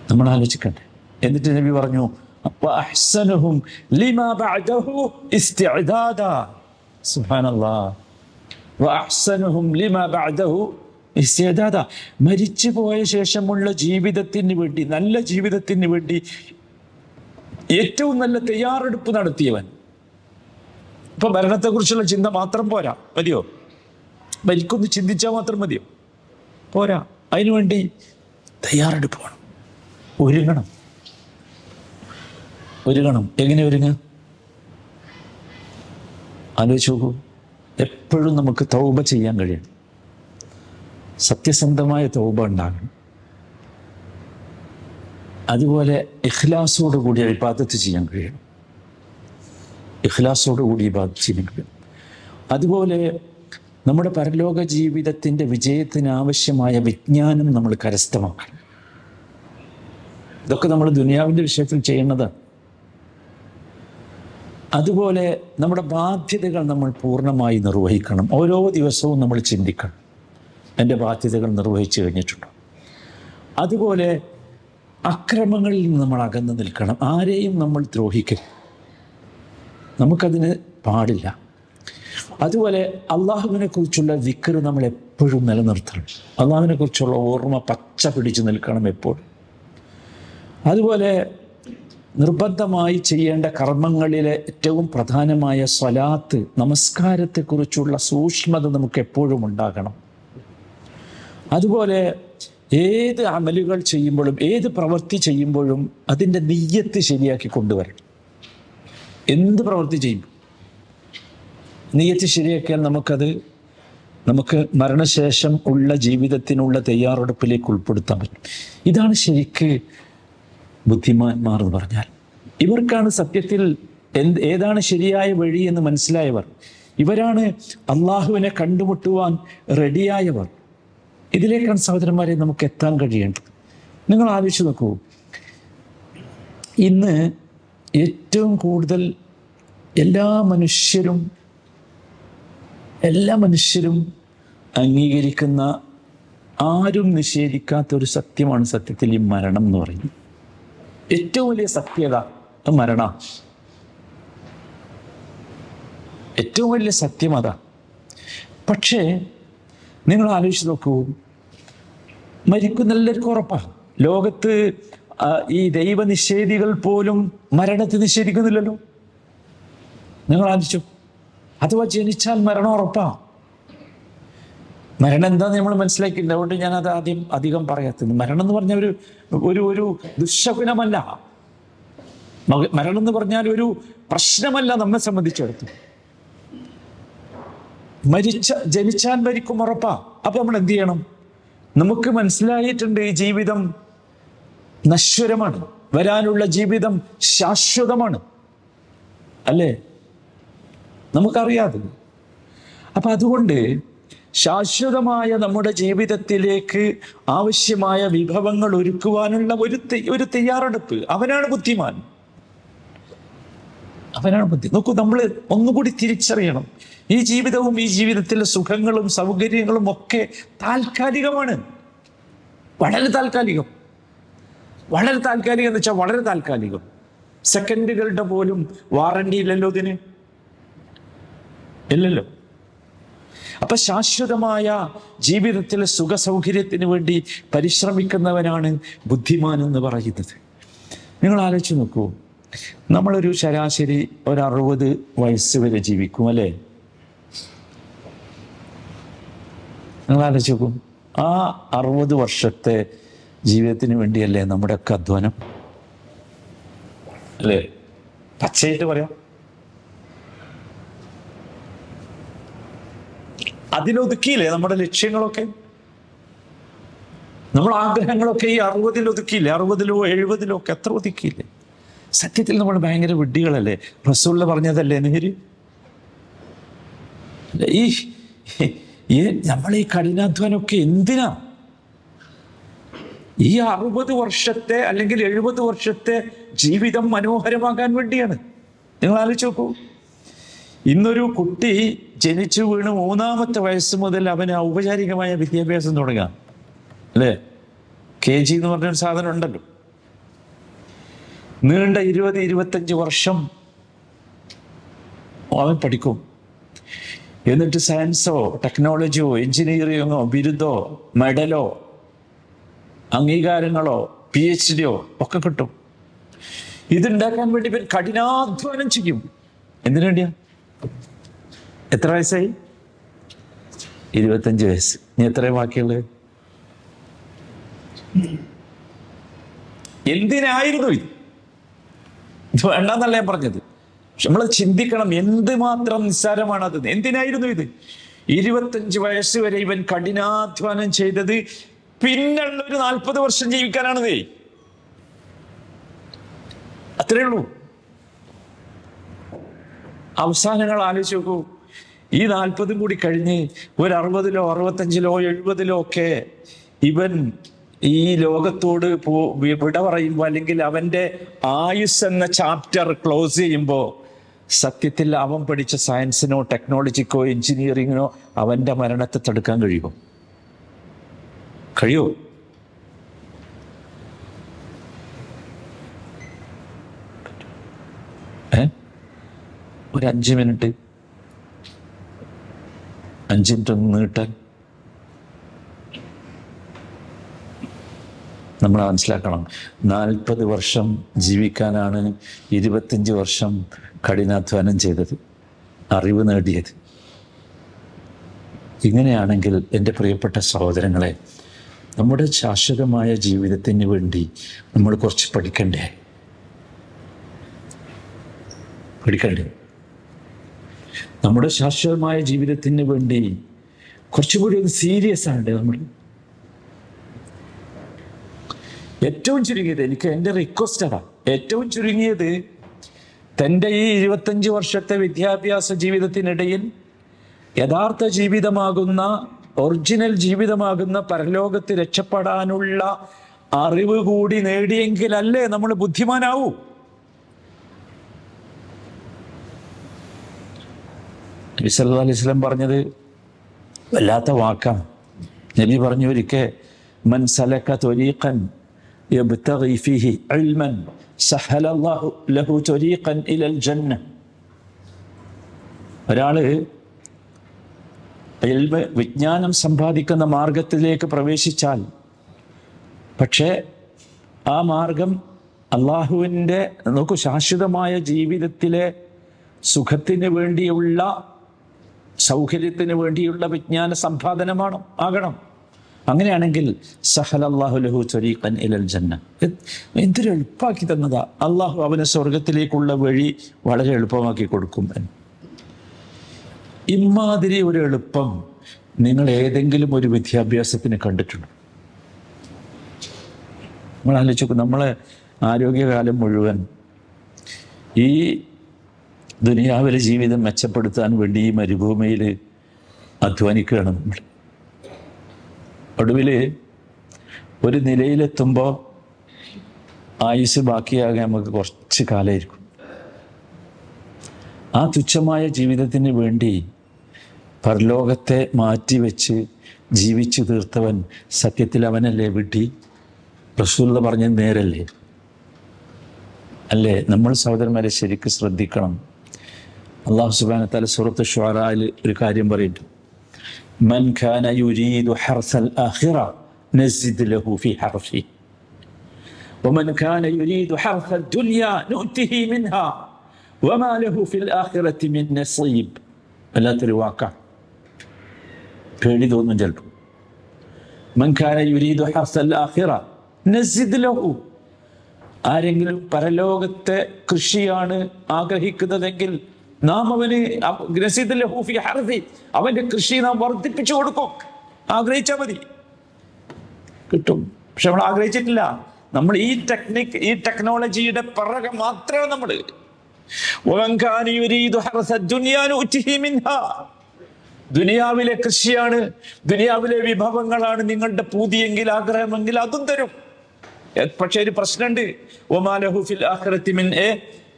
നമ്മൾ ആലോചിക്കണ്ടേ? എന്നിട്ട് നബി പറഞ്ഞു വഅഹ്സനുഹും ലിമാ ബഅദഹു ഇസ്തിഅദാദാ. സുബ്ഹാനല്ലാഹ്. വഅഹ്സനുഹും ലിമാ ബഅദഹു ഇസ്തിഅദാദാ. മരിച്ചു പോയ ശേഷമുള്ള ജീവിതത്തിന് വേണ്ടി, നല്ല ജീവിതത്തിന് വേണ്ടി ഏറ്റവും നല്ല തയ്യാറെടുപ്പ് നടത്തിയവൻ. ഇപ്പൊ മരണത്തെക്കുറിച്ചുള്ള ചിന്ത മാത്രം പോരാ, മതിയോ? മരിക്കൊന്ന് ചിന്തിച്ചാൽ മാത്രം മതിയോ? പോരാ. അതിനുവേണ്ടി തയ്യാറെടുപ്പ് വേണം, ഒരുങ്ങണം. എങ്ങനെ ഒരുങ്ങുക? ആലോചിച്ച് നോക്കൂ. എപ്പോഴും നമുക്ക് തൗബ ചെയ്യാൻ കഴിയണം, സത്യസന്ധമായ തൗബ ഉണ്ടാകണം. അതുപോലെ ഇഖ്ലാസോട് കൂടി ഇബാദത്ത് ചെയ്യാൻ കഴിയണം, അതുപോലെ നമ്മുടെ പരലോക ജീവിതത്തിൻ്റെ വിജയത്തിന് ആവശ്യമായ വിജ്ഞാനം നമ്മൾ കരസ്ഥമാക്കണം. ഇതൊക്കെ നമ്മൾ ദുനിയാവിൻ്റെ വിഷയത്തിൽ ചെയ്യുന്നതാണ്. അതുപോലെ നമ്മുടെ ബാധ്യതകൾ നമ്മൾ പൂർണ്ണമായി നിർവഹിക്കണം. ഓരോ ദിവസവും നമ്മൾ ചിന്തിക്കണം, എൻ്റെ ബാധ്യതകൾ നിർവഹിച്ചു കഴിഞ്ഞിട്ടുണ്ടോ. അതുപോലെ അക്രമങ്ങളിൽ നിന്ന് നമ്മൾ അകന്നു നിൽക്കണം. ആരെയും നമ്മൾ ദ്രോഹിക്കരുത്, നമുക്കതിന് പാടില്ല. അതുപോലെ അള്ളാഹുവിനെ കുറിച്ചുള്ള ദിക്ർ നമ്മൾ എപ്പോഴും നിലനിർത്തണം. അള്ളാഹുവിനെ കുറിച്ചുള്ള ഓർമ്മ പച്ച പിടിച്ചു നിൽക്കണം എപ്പോഴും. അതുപോലെ നിർബന്ധമായി ചെയ്യേണ്ട കർമ്മങ്ങളിലെ ഏറ്റവും പ്രധാനമായ സ്വലാത്ത്, നമസ്കാരത്തെക്കുറിച്ചുള്ള സൂക്ഷ്മത നമുക്ക് എപ്പോഴും ഉണ്ടാകണം. അതുപോലെ ഏത് അമലുകൾ ചെയ്യുമ്പോഴും, ഏത് പ്രവൃത്തി ചെയ്യുമ്പോഴും അതിൻ്റെ നിയ്യത്ത് ശരിയാക്കി കൊണ്ടുവരണം. എന്ത് പ്രവൃത്തി ചെയ്യും നിയ്യത്ത് ശരിയാക്കിയാൽ നമുക്ക് മരണശേഷം ഉള്ള ജീവിതത്തിനുള്ള തയ്യാറെടുപ്പിലേക്ക് ഉൾപ്പെടുത്താൻ പറ്റും. ഇതാണ് ശരിക്ക് ബുദ്ധിമാന്മാർ എന്ന് പറഞ്ഞാൽ. ഇവർക്കാണ് സത്യത്തിൽ ഏതാണ് ശരിയായ വഴി എന്ന് മനസ്സിലായവർ. ഇവരാണ് അള്ളാഹുവിനെ കണ്ടുമുട്ടുവാൻ റെഡിയായവർ. ഇതിലേക്കാണ് സഹോദരന്മാരെ നമുക്ക് എത്താൻ കഴിയേണ്ടത്. നിങ്ങൾ ആലോചിച്ച് നോക്കൂ, ഇന്ന് ഏറ്റവും കൂടുതൽ എല്ലാ മനുഷ്യരും അംഗീകരിക്കുന്ന, ആരും നിഷേധിക്കാത്തൊരു സത്യമാണ് സത്യത്തിൽ ഈ മരണം എന്ന് പറയുന്നത്. ഏറ്റവും വലിയ സത്യത മരണം. ഏറ്റവും വലിയ സത്യം അതാ. പക്ഷേ നിങ്ങൾ ആലോചിച്ച് നോക്കൂ, മരിക്കുന്ന എല്ലാവർക്കും ഉറപ്പാണ്. ലോകത്ത് ഈ ദൈവനിഷേധികൾ പോലും മരണത്തെ നിഷേധിക്കുന്നില്ലല്ലോ. നിങ്ങൾ ആലോചിച്ചു. അഥവാ ജനിച്ചാൽ മരണം ഉറപ്പാണ്. മരണം എന്താന്ന് നമ്മൾ മനസ്സിലാക്കിയിട്ടുണ്ട്. അതുകൊണ്ട് ഞാനത് അധികം പറയാത്തത്. മരണം എന്ന് പറഞ്ഞ ഒരു ദുശ്ശകുനമല്ല. മരണം എന്ന് പറഞ്ഞാൽ ഒരു പ്രശ്നമല്ല നമ്മെ സംബന്ധിച്ചിടത്തോളം. ജനിച്ചാൽ മരിക്കും ഉറപ്പാ. അപ്പൊ നമ്മൾ എന്ത് ചെയ്യണം? നമുക്ക് മനസ്സിലായിട്ടുണ്ട് ഈ ജീവിതം നശ്വരമാണ്, വരാനുള്ള ജീവിതം ശാശ്വതമാണ്, അല്ലേ? നമുക്കറിയാതെ. അപ്പൊ അതുകൊണ്ട് ശാശ്വതമായ നമ്മുടെ ജീവിതത്തിലേക്ക് ആവശ്യമായ വിഭവങ്ങൾ ഒരുക്കുവാനുള്ള ഒരു തയ്യാറെടുപ്പ്. അവനാണ് ബുദ്ധിമാൻ. നോക്കൂ, നമ്മൾ ഒന്നുകൂടി തിരിച്ചറിയണം, ഈ ജീവിതവും ഈ ജീവിതത്തിലെ സുഖങ്ങളും സൗകര്യങ്ങളും ഒക്കെ താൽക്കാലികമാണ്. വളരെ താൽക്കാലികം എന്ന് വെച്ചാൽ വളരെ താൽക്കാലികം. സെക്കൻഡുകളുടെ പോലും വാറണ്ടി ഇല്ലല്ലോ ഇതിന്, ഇല്ലല്ലോ. അപ്പൊ ശാശ്വതമായ ജീവിതത്തിലെ സുഖ സൗകര്യത്തിന് വേണ്ടി പരിശ്രമിക്കുന്നവനാണ് ബുദ്ധിമാൻ എന്ന് പറയുന്നത്. നിങ്ങൾ ആലോചിച്ച് നോക്കൂ, നമ്മളൊരു ശരാശരി 60 വയസ്സ് വരെ ജീവിക്കും, അല്ലേ? നിങ്ങൾ ആലോചിച്ച് നോക്കും, ആ 60 വർഷത്തെ ജീവിതത്തിന് വേണ്ടിയല്ലേ നമ്മുടെയൊക്കെ അധ്വാനം, അല്ലേ? പച്ചയായിട്ട് പറയാം. അതിലൊതുക്കിയില്ലേ നമ്മുടെ ലക്ഷ്യങ്ങളൊക്കെ, നമ്മുടെ ആഗ്രഹങ്ങളൊക്കെ ഈ 60-ൽ ഒതുക്കിയില്ലേ? 60-ലോ 70-ലോ ഒക്കെ എത്ര ഒതുക്കിയില്ലേ? സത്യത്തിൽ നമ്മൾ ഭയങ്കര വിഡ്ഢികളല്ലേ? റസൂൽ പറഞ്ഞതല്ലേ നേര്? നമ്മൾ ഈ കഠിനാധ്വാനമൊക്കെ എന്തിനാ? ഈ 60 വർഷത്തെ അല്ലെങ്കിൽ 70 വർഷത്തെ ജീവിതം മനോഹരമാകാൻ വേണ്ടിയാണ്. നിങ്ങൾ ആലോചിച്ച് നോക്കൂ, ഇന്നൊരു കുട്ടി ജനിച്ചു വീണ് 3-ാമത്തെ വയസ്സ് മുതൽ അവന് ഔപചാരികമായ വിദ്യാഭ്യാസം തുടങ്ങാം, അല്ലേ? KG എന്ന് പറഞ്ഞൊരു സാധനം ഉണ്ടല്ലോ. നീണ്ട 20-25 വർഷം അവൻ പഠിക്കും. എന്നിട്ട് സയൻസോ ടെക്നോളജിയോ എഞ്ചിനീയറിങ്ങോ ബിരുദോ മെഡലോ അംഗീകാരങ്ങളോ PhD ഒക്കെ കിട്ടും. ഇതുണ്ടാക്കാൻ വേണ്ടി ഇവൻ കഠിനാധ്വാനം ചെയ്യും. എന്തിനു വേണ്ടിയാ? എത്ര വയസ്സായി? 25 വയസ്സ്. ഇനി എത്രയും ബാക്കിയുള്ളത്? എന്തിനായിരുന്നു ഇത്? ഇത് വേണ്ടെന്നല്ല ഞാൻ പറഞ്ഞത്. പക്ഷെ നമ്മൾ ചിന്തിക്കണം, എന്തുമാത്രം നിസ്സാരമാണത്. എന്തിനായിരുന്നു ഇത്? 25 വയസ്സ് വരെ ഇവൻ കഠിനാധ്വാനം ചെയ്തത് പിന്നുള്ള ഒരു 40 വർഷം ജീവിക്കാനാണതേ. അത്രേ ഉള്ളൂ. അവസാനങ്ങൾ ആലോചിച്ച് നോക്കൂ. ഈ 40 കൂടി കഴിഞ്ഞ് ഒരു 60-ലോ 65-ലോ 70-ലോ ഒക്കെ ഇവൻ ഈ ലോകത്തോട് വിട പറയുമ്പോൾ, അല്ലെങ്കിൽ അവന്റെ ആയുസ് എന്ന ചാപ്റ്റർ ക്ലോസ് ചെയ്യുമ്പോൾ, സത്യത്തിൽ അവൻ പഠിച്ച സയൻസിനോ ടെക്നോളജിക്കോ എഞ്ചിനീയറിങ്ങിനോ അവന്റെ മരണത്തെ തടുക്കാൻ കഴിയുമോ? ഒരു 5 മിനിറ്റ് ഒന്ന് നീട്ടാൻ നമ്മൾ മനസ്സിലാക്കണം. 40 വർഷം ജീവിക്കാനാണ് 25 വർഷം കഠിനാധ്വാനം ചെയ്തത്, അറിവ് നേടിയത്. ഇങ്ങനെയാണെങ്കിൽ എൻ്റെ പ്രിയപ്പെട്ട സഹോദരങ്ങളെ, നമ്മുടെ ശാശ്വതമായ ജീവിതത്തിന് വേണ്ടി നമ്മൾ കുറച്ച് പഠിക്കണ്ടേ? നമ്മുടെ ശാശ്വതമായ ജീവിതത്തിന് വേണ്ടി കുറച്ചുകൂടി ഒന്ന് സീരിയസ് ആണ്ടേ നമ്മൾ? ഏറ്റവും ചുരുങ്ങിയത്, എനിക്ക് എൻ്റെ റിക്വസ്റ്റ് അതാ, ഏറ്റവും ചുരുങ്ങിയത് തൻ്റെ ഈ 25 വർഷത്തെ വിദ്യാഭ്യാസ ജീവിതത്തിനിടയിൽ യഥാർത്ഥ ജീവിതമാകുന്ന, ഒറിജിനൽ ജീവിതമാകുന്ന പരലോകത്ത് രക്ഷപ്പെടാനുള്ള അറിവ് കൂടി നേടിയെങ്കിലല്ലേ നമ്മൾ ബുദ്ധിമാനാവൂ. നബി സല്ലല്ലാഹു അലൈഹി വസല്ലം പറഞ്ഞത് വല്ലാത്ത വാക്കാണ്. നബി പറഞ്ഞു ഒരിക്കൽ, മൻ സലക ത്വരീഖൻ യബ്തഗി ഫീഹി ഇൽമൻ സഹലല്ലാഹു ലഹു ത്വരീഖൻ ഇലൽ ജന്ന. ഒരാള് വിജ്ഞാനം സമ്പാദിക്കുന്ന മാർഗത്തിലേക്ക് പ്രവേശിച്ചാൽ, പക്ഷേ ആ മാർഗം അള്ളാഹുവിൻ്റെ, നോക്കൂ, ശാശ്വതമായ ജീവിതത്തിലെ സുഖത്തിന് വേണ്ടിയുള്ള, സൗകര്യത്തിന് വേണ്ടിയുള്ള വിജ്ഞാന സമ്പാദനമാണ് ആകണം. അങ്ങനെയാണെങ്കിൽ സഹലല്ലാഹു ലഹു ത്വരീഖൻ ഇലൽ ജന്ന. എന്തൊരു എളുപ്പമാക്കി തന്നതാ! അള്ളാഹു അവന് സ്വർഗത്തിലേക്കുള്ള വഴി വളരെ എളുപ്പമാക്കി കൊടുക്കും. ഇമാതിരി ഒരു എളുപ്പം നിങ്ങൾ ഏതെങ്കിലും ഒരു വിദ്യാഭ്യാസത്തിന് കണ്ടിട്ടുണ്ടോ? നമ്മൾ ആലോചിക്കും, നമ്മളെ ആരോഗ്യകാലം മുഴുവൻ ഈ ദുനിയാവിലെ ജീവിതം മെച്ചപ്പെടുത്താൻ വേണ്ടി ഈ മരുഭൂമിയിൽ അധ്വാനിക്കുകയാണ് നമ്മൾ. ഒടുവിൽ ഒരു നിലയിലെത്തുമ്പോൾ ആയുസ് ബാക്കിയാകാൻ നമുക്ക് കുറച്ച് കാലമായിരിക്കും. ആ തുച്ഛമായ ജീവിതത്തിന് വേണ്ടി പരലോകത്തെ മാറ്റിവെച്ച് ജീവിച്ചു തീർത്തവൻ സത്യത്തിൽ അവനല്ലേ വിഡ്ഢി? റസൂൽ പറഞ്ഞത് നേരല്ലേ? അല്ലേ? നമ്മൾ സഹോദരന്മാരെ ശരിക്കും ശ്രദ്ധിക്കണം. അല്ലാഹു സുബ്ഹാനഹു വ തആല സൂറത്ത് ശുഅറായിൽ ഒരു കാര്യം പറയുന്നു, മൻ കാന യുരീദു ഹർസൽ ആഖിറ നസിദ് ലഹു ഫി ഹർഫി വമൻ കാന യുരീദു ഹർസൽ ദുനിയ നുഅതിഹി മിൻഹാ വമാ ലഹു ഫിൽ ആഖിറതി മിൻ നസീബ്. വല്ലാത്തൊരു വാക്കാണ്, പേടി തോന്നും ചിലപ്പോൾ. മൻ കാന യുരീദു ഹർസൽ ആഖിറ നസിദ് ലഹു. ആരെങ്കിലും പരലോകത്തെ കൃഷിയാണ് ആഗ്രഹിക്കുന്നതെങ്കിൽ നാം അവന് നസിദ് ലഹു ഫി ഹർസി, അവന്റെ കൃഷി നാം വർദ്ധിപ്പിച്ചു കൊടുക്കും. ആഗ്രഹിച്ചാൽ മതി, കിട്ടും. പക്ഷെ നമ്മൾ ആഗ്രഹിച്ചിട്ടില്ല. നമ്മൾ ഈ ടെക്നോളജിയുടെ പിറകെ മാത്രമാണ് നമ്മൾ. ദുനിയാവിലെ കൃഷിയാണ്, ദുനിയാവിലെ വിഭവങ്ങളാണ് നിങ്ങളുടെ പൂതിയെങ്കിൽ, ആഗ്രഹമെങ്കിൽ അതും തരും. പക്ഷെ ഒരു പ്രശ്നമുണ്ട്, വമാ ലഹു ഫിൽ ആഖിറതി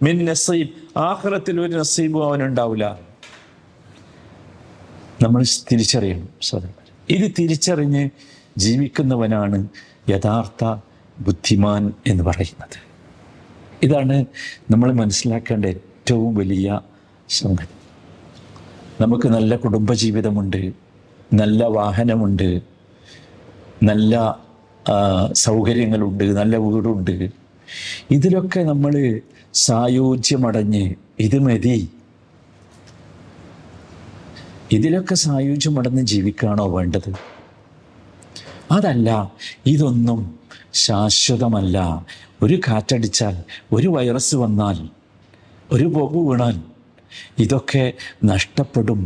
മിൻ നസീബ്. ആഖിറത്തിൽ ഒരു നസീബും അവനുണ്ടാവില്ല. നമ്മൾ തിരിച്ചറിയണം സഹോദരന്മാരെ. ഇത് തിരിച്ചറിഞ്ഞ് ജീവിക്കുന്നവനാണ് യഥാർത്ഥ ബുദ്ധിമാൻ എന്ന് പറയുന്നത്. ഇതാണ് നമ്മൾ മനസ്സിലാക്കേണ്ട ഏറ്റവും വലിയ സംഗതി. നമുക്ക് നല്ല കുടുംബജീവിതമുണ്ട്, നല്ല വാഹനമുണ്ട്, നല്ല സൗകര്യങ്ങളുണ്ട്, നല്ല വീടുണ്ട്. ഇതിലൊക്കെ നമ്മൾ സായുജ്യമടഞ്ഞ് ഇത് മതി, ഇതിലൊക്കെ സായുജ്യമടഞ്ഞ് ജീവിക്കുകയാണോ വേണ്ടത്? അതല്ല, ഇതൊന്നും ശാശ്വതമല്ല. ഒരു കാറ്റടിച്ചാൽ, ഒരു വൈറസ് വന്നാൽ, ഒരു ബോംബ് വീണാൽ ഇതൊക്കെ നഷ്ടപ്പെടും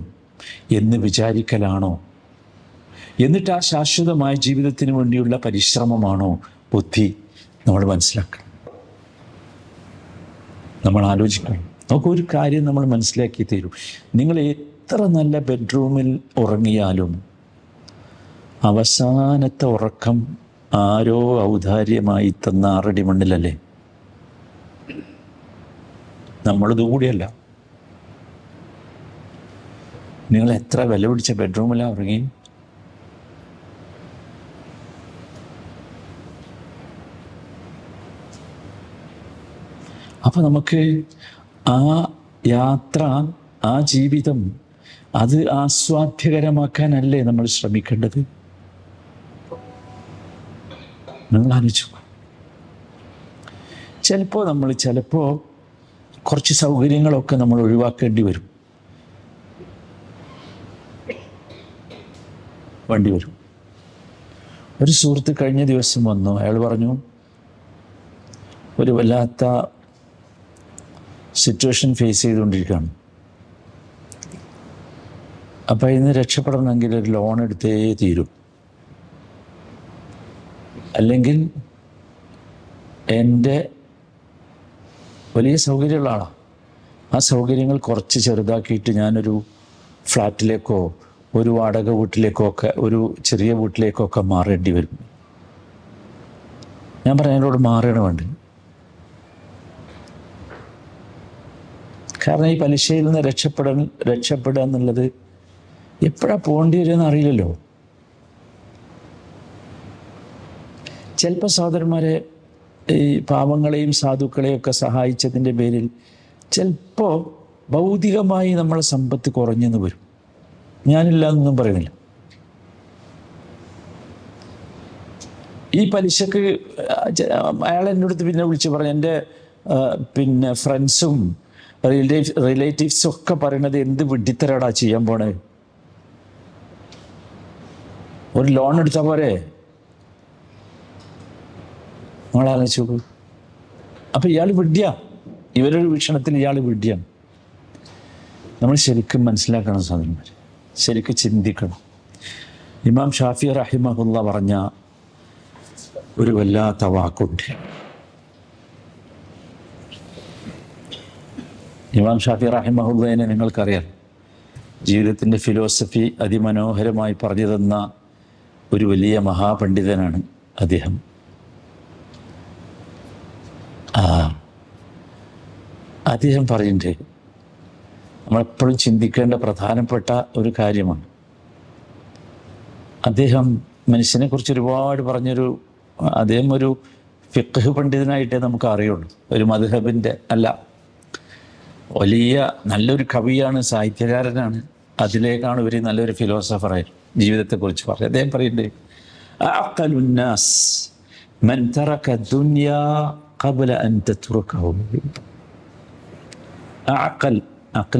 എന്ന് വിചാരിക്കലാണോ? എന്നിട്ട് ആ ശാശ്വതമായ ജീവിതത്തിന് വേണ്ടിയുള്ള പരിശ്രമമാണോ ബുദ്ധി? നമ്മൾ മനസ്സിലാക്കണം, നമ്മൾ ആലോചിക്കണം. നമുക്കൊരു കാര്യം നമ്മൾ മനസ്സിലാക്കി തരും. നിങ്ങൾ എത്ര നല്ല ബെഡ്റൂമിൽ ഉറങ്ങിയാലും അവസാനത്തെ ഉറക്കം ആരോ ഔദാര്യമായി തന്ന 6 അടി മണ്ണിലല്ലേ? നമ്മളിത് കൂടിയല്ല. നിങ്ങൾ എത്ര വില പിടിച്ച ബെഡ്റൂമിലാണ് ഉറങ്ങി? അപ്പം നമുക്ക് ആ യാത്ര, ആ ജീവിതം, അത് ആസ്വാദ്യകരമാക്കാനല്ലേ നമ്മൾ ശ്രമിക്കേണ്ടത്? നിങ്ങൾ ആലോചിച്ചു. ചിലപ്പോൾ കുറച്ച് സൗകര്യങ്ങളൊക്കെ നമ്മൾ ഒഴിവാക്കേണ്ടി വരും, വേണ്ടി വരും. ഒരു സുഹൃത്ത് കഴിഞ്ഞ ദിവസം വന്നു. അയാൾ പറഞ്ഞു, ഒരു വല്ലാത്ത സിറ്റുവേഷൻ ഫേസ് ചെയ്തുകൊണ്ടിരിക്കുകയാണ്. അപ്പം ഇതിന് രക്ഷപ്പെടണമെങ്കിൽ ഒരു ലോൺ എടുത്തേ തീരും, അല്ലെങ്കിൽ എൻ്റെ വലിയ സൗകര്യമുള്ള ആളാണ്, ആ സൗകര്യങ്ങൾ കുറച്ച് ചെറുതാക്കിയിട്ട് ഞാനൊരു ഫ്ലാറ്റിലേക്കോ ഒരു വാടക വീട്ടിലേക്കോ ഒക്കെ, ഒരു ചെറിയ വീട്ടിലേക്കോ ഒക്കെ മാറേണ്ടി വരും. ഞാൻ പറഞ്ഞു, എന്നോട് മാറുകയാണ് വേണ്ടത്. കാരണം ഈ പലിശയിൽ നിന്ന് രക്ഷപ്പെടുക എന്നുള്ളത് എപ്പോഴാണ് പോകേണ്ടി വരുമെന്ന് അറിയില്ലല്ലോ. ചിലപ്പോൾ സഹോദരന്മാരെ, ഈ പാവങ്ങളെയും സാധുക്കളെയും ഒക്കെ സഹായിച്ചതിൻ്റെ പേരിൽ ചിലപ്പോൾ ഭൗതികമായി നമ്മളെ സമ്പത്ത് കുറഞ്ഞെന്ന് വരും. ഞാനില്ല എന്നൊന്നും പറയുന്നില്ല. ഈ പലിശക്ക് അയാൾ എൻ്റെ അടുത്ത് പിന്നെ വിളിച്ച് പറഞ്ഞു, എൻ്റെ ഫ്രണ്ട്സും റിലേറ്റീവ്സും ഒക്കെ പറയണത് എന്ത് വിഡ്ഢിത്തരാടാ ചെയ്യാൻ പോണേ, ഒരു ലോൺ എടുത്താൽ പോരെ? നിങ്ങളാലോചിച്ച് നോക്കൂ. അപ്പം ഇയാൾ വിഡ്ഢിയാ, ഇവരൊരു വീക്ഷണത്തിൽ ഇയാൾ വിഡ്ഢിയാണ്. നമ്മൾ ശരിക്കും മനസ്സിലാക്കണം സഹോദരന്മാർ, ശരിക്കും ചിന്തിക്കണം. ഇമാം ഷാഫി റഹിമഹുല്ല പറഞ്ഞ ഒരു വല്ലാത്ത വാക്കുണ്ട്. ഇമാം ഷാഫി റഹിമഹുല്ലയെ നിങ്ങൾക്കറിയാം, ജീവിതത്തിൻ്റെ ഫിലോസഫി അതിമനോഹരമായി പറഞ്ഞു തന്ന ഒരു വലിയ മഹാപണ്ഡിതനാണ് അദ്ദേഹം. അദ്ദേഹം പറയുന്നുണ്ട്, നമ്മളെപ്പോഴും ചിന്തിക്കേണ്ട പ്രധാനപ്പെട്ട ഒരു കാര്യമാണ്. അദ്ദേഹം മനുഷ്യനെക്കുറിച്ച് ഒരുപാട് പറഞ്ഞൊരു, അദ്ദേഹം ഒരു ഫിഖ്ഹ് പണ്ഡിതനായിട്ടേ നമുക്ക് അറിയുള്ളൂ, ഒരു മദ്ഹബിൻ്റെ അല്ല. വലിയ നല്ലൊരു കവിയാണ്, സാഹിത്യകാരനാണ്, അതിലേക്കാണ് ഒരു നല്ലൊരു ഫിലോസഫറായിരുന്നു. ജീവിതത്തെക്കുറിച്ച് പറഞ്ഞു അദ്ദേഹം പറയുന്നുണ്ട്, അഅഖലുന്നാസ് മൻ തറക ദുനിയാ ഖബ്ല അൻ തത്റുകഹു. അഖൽ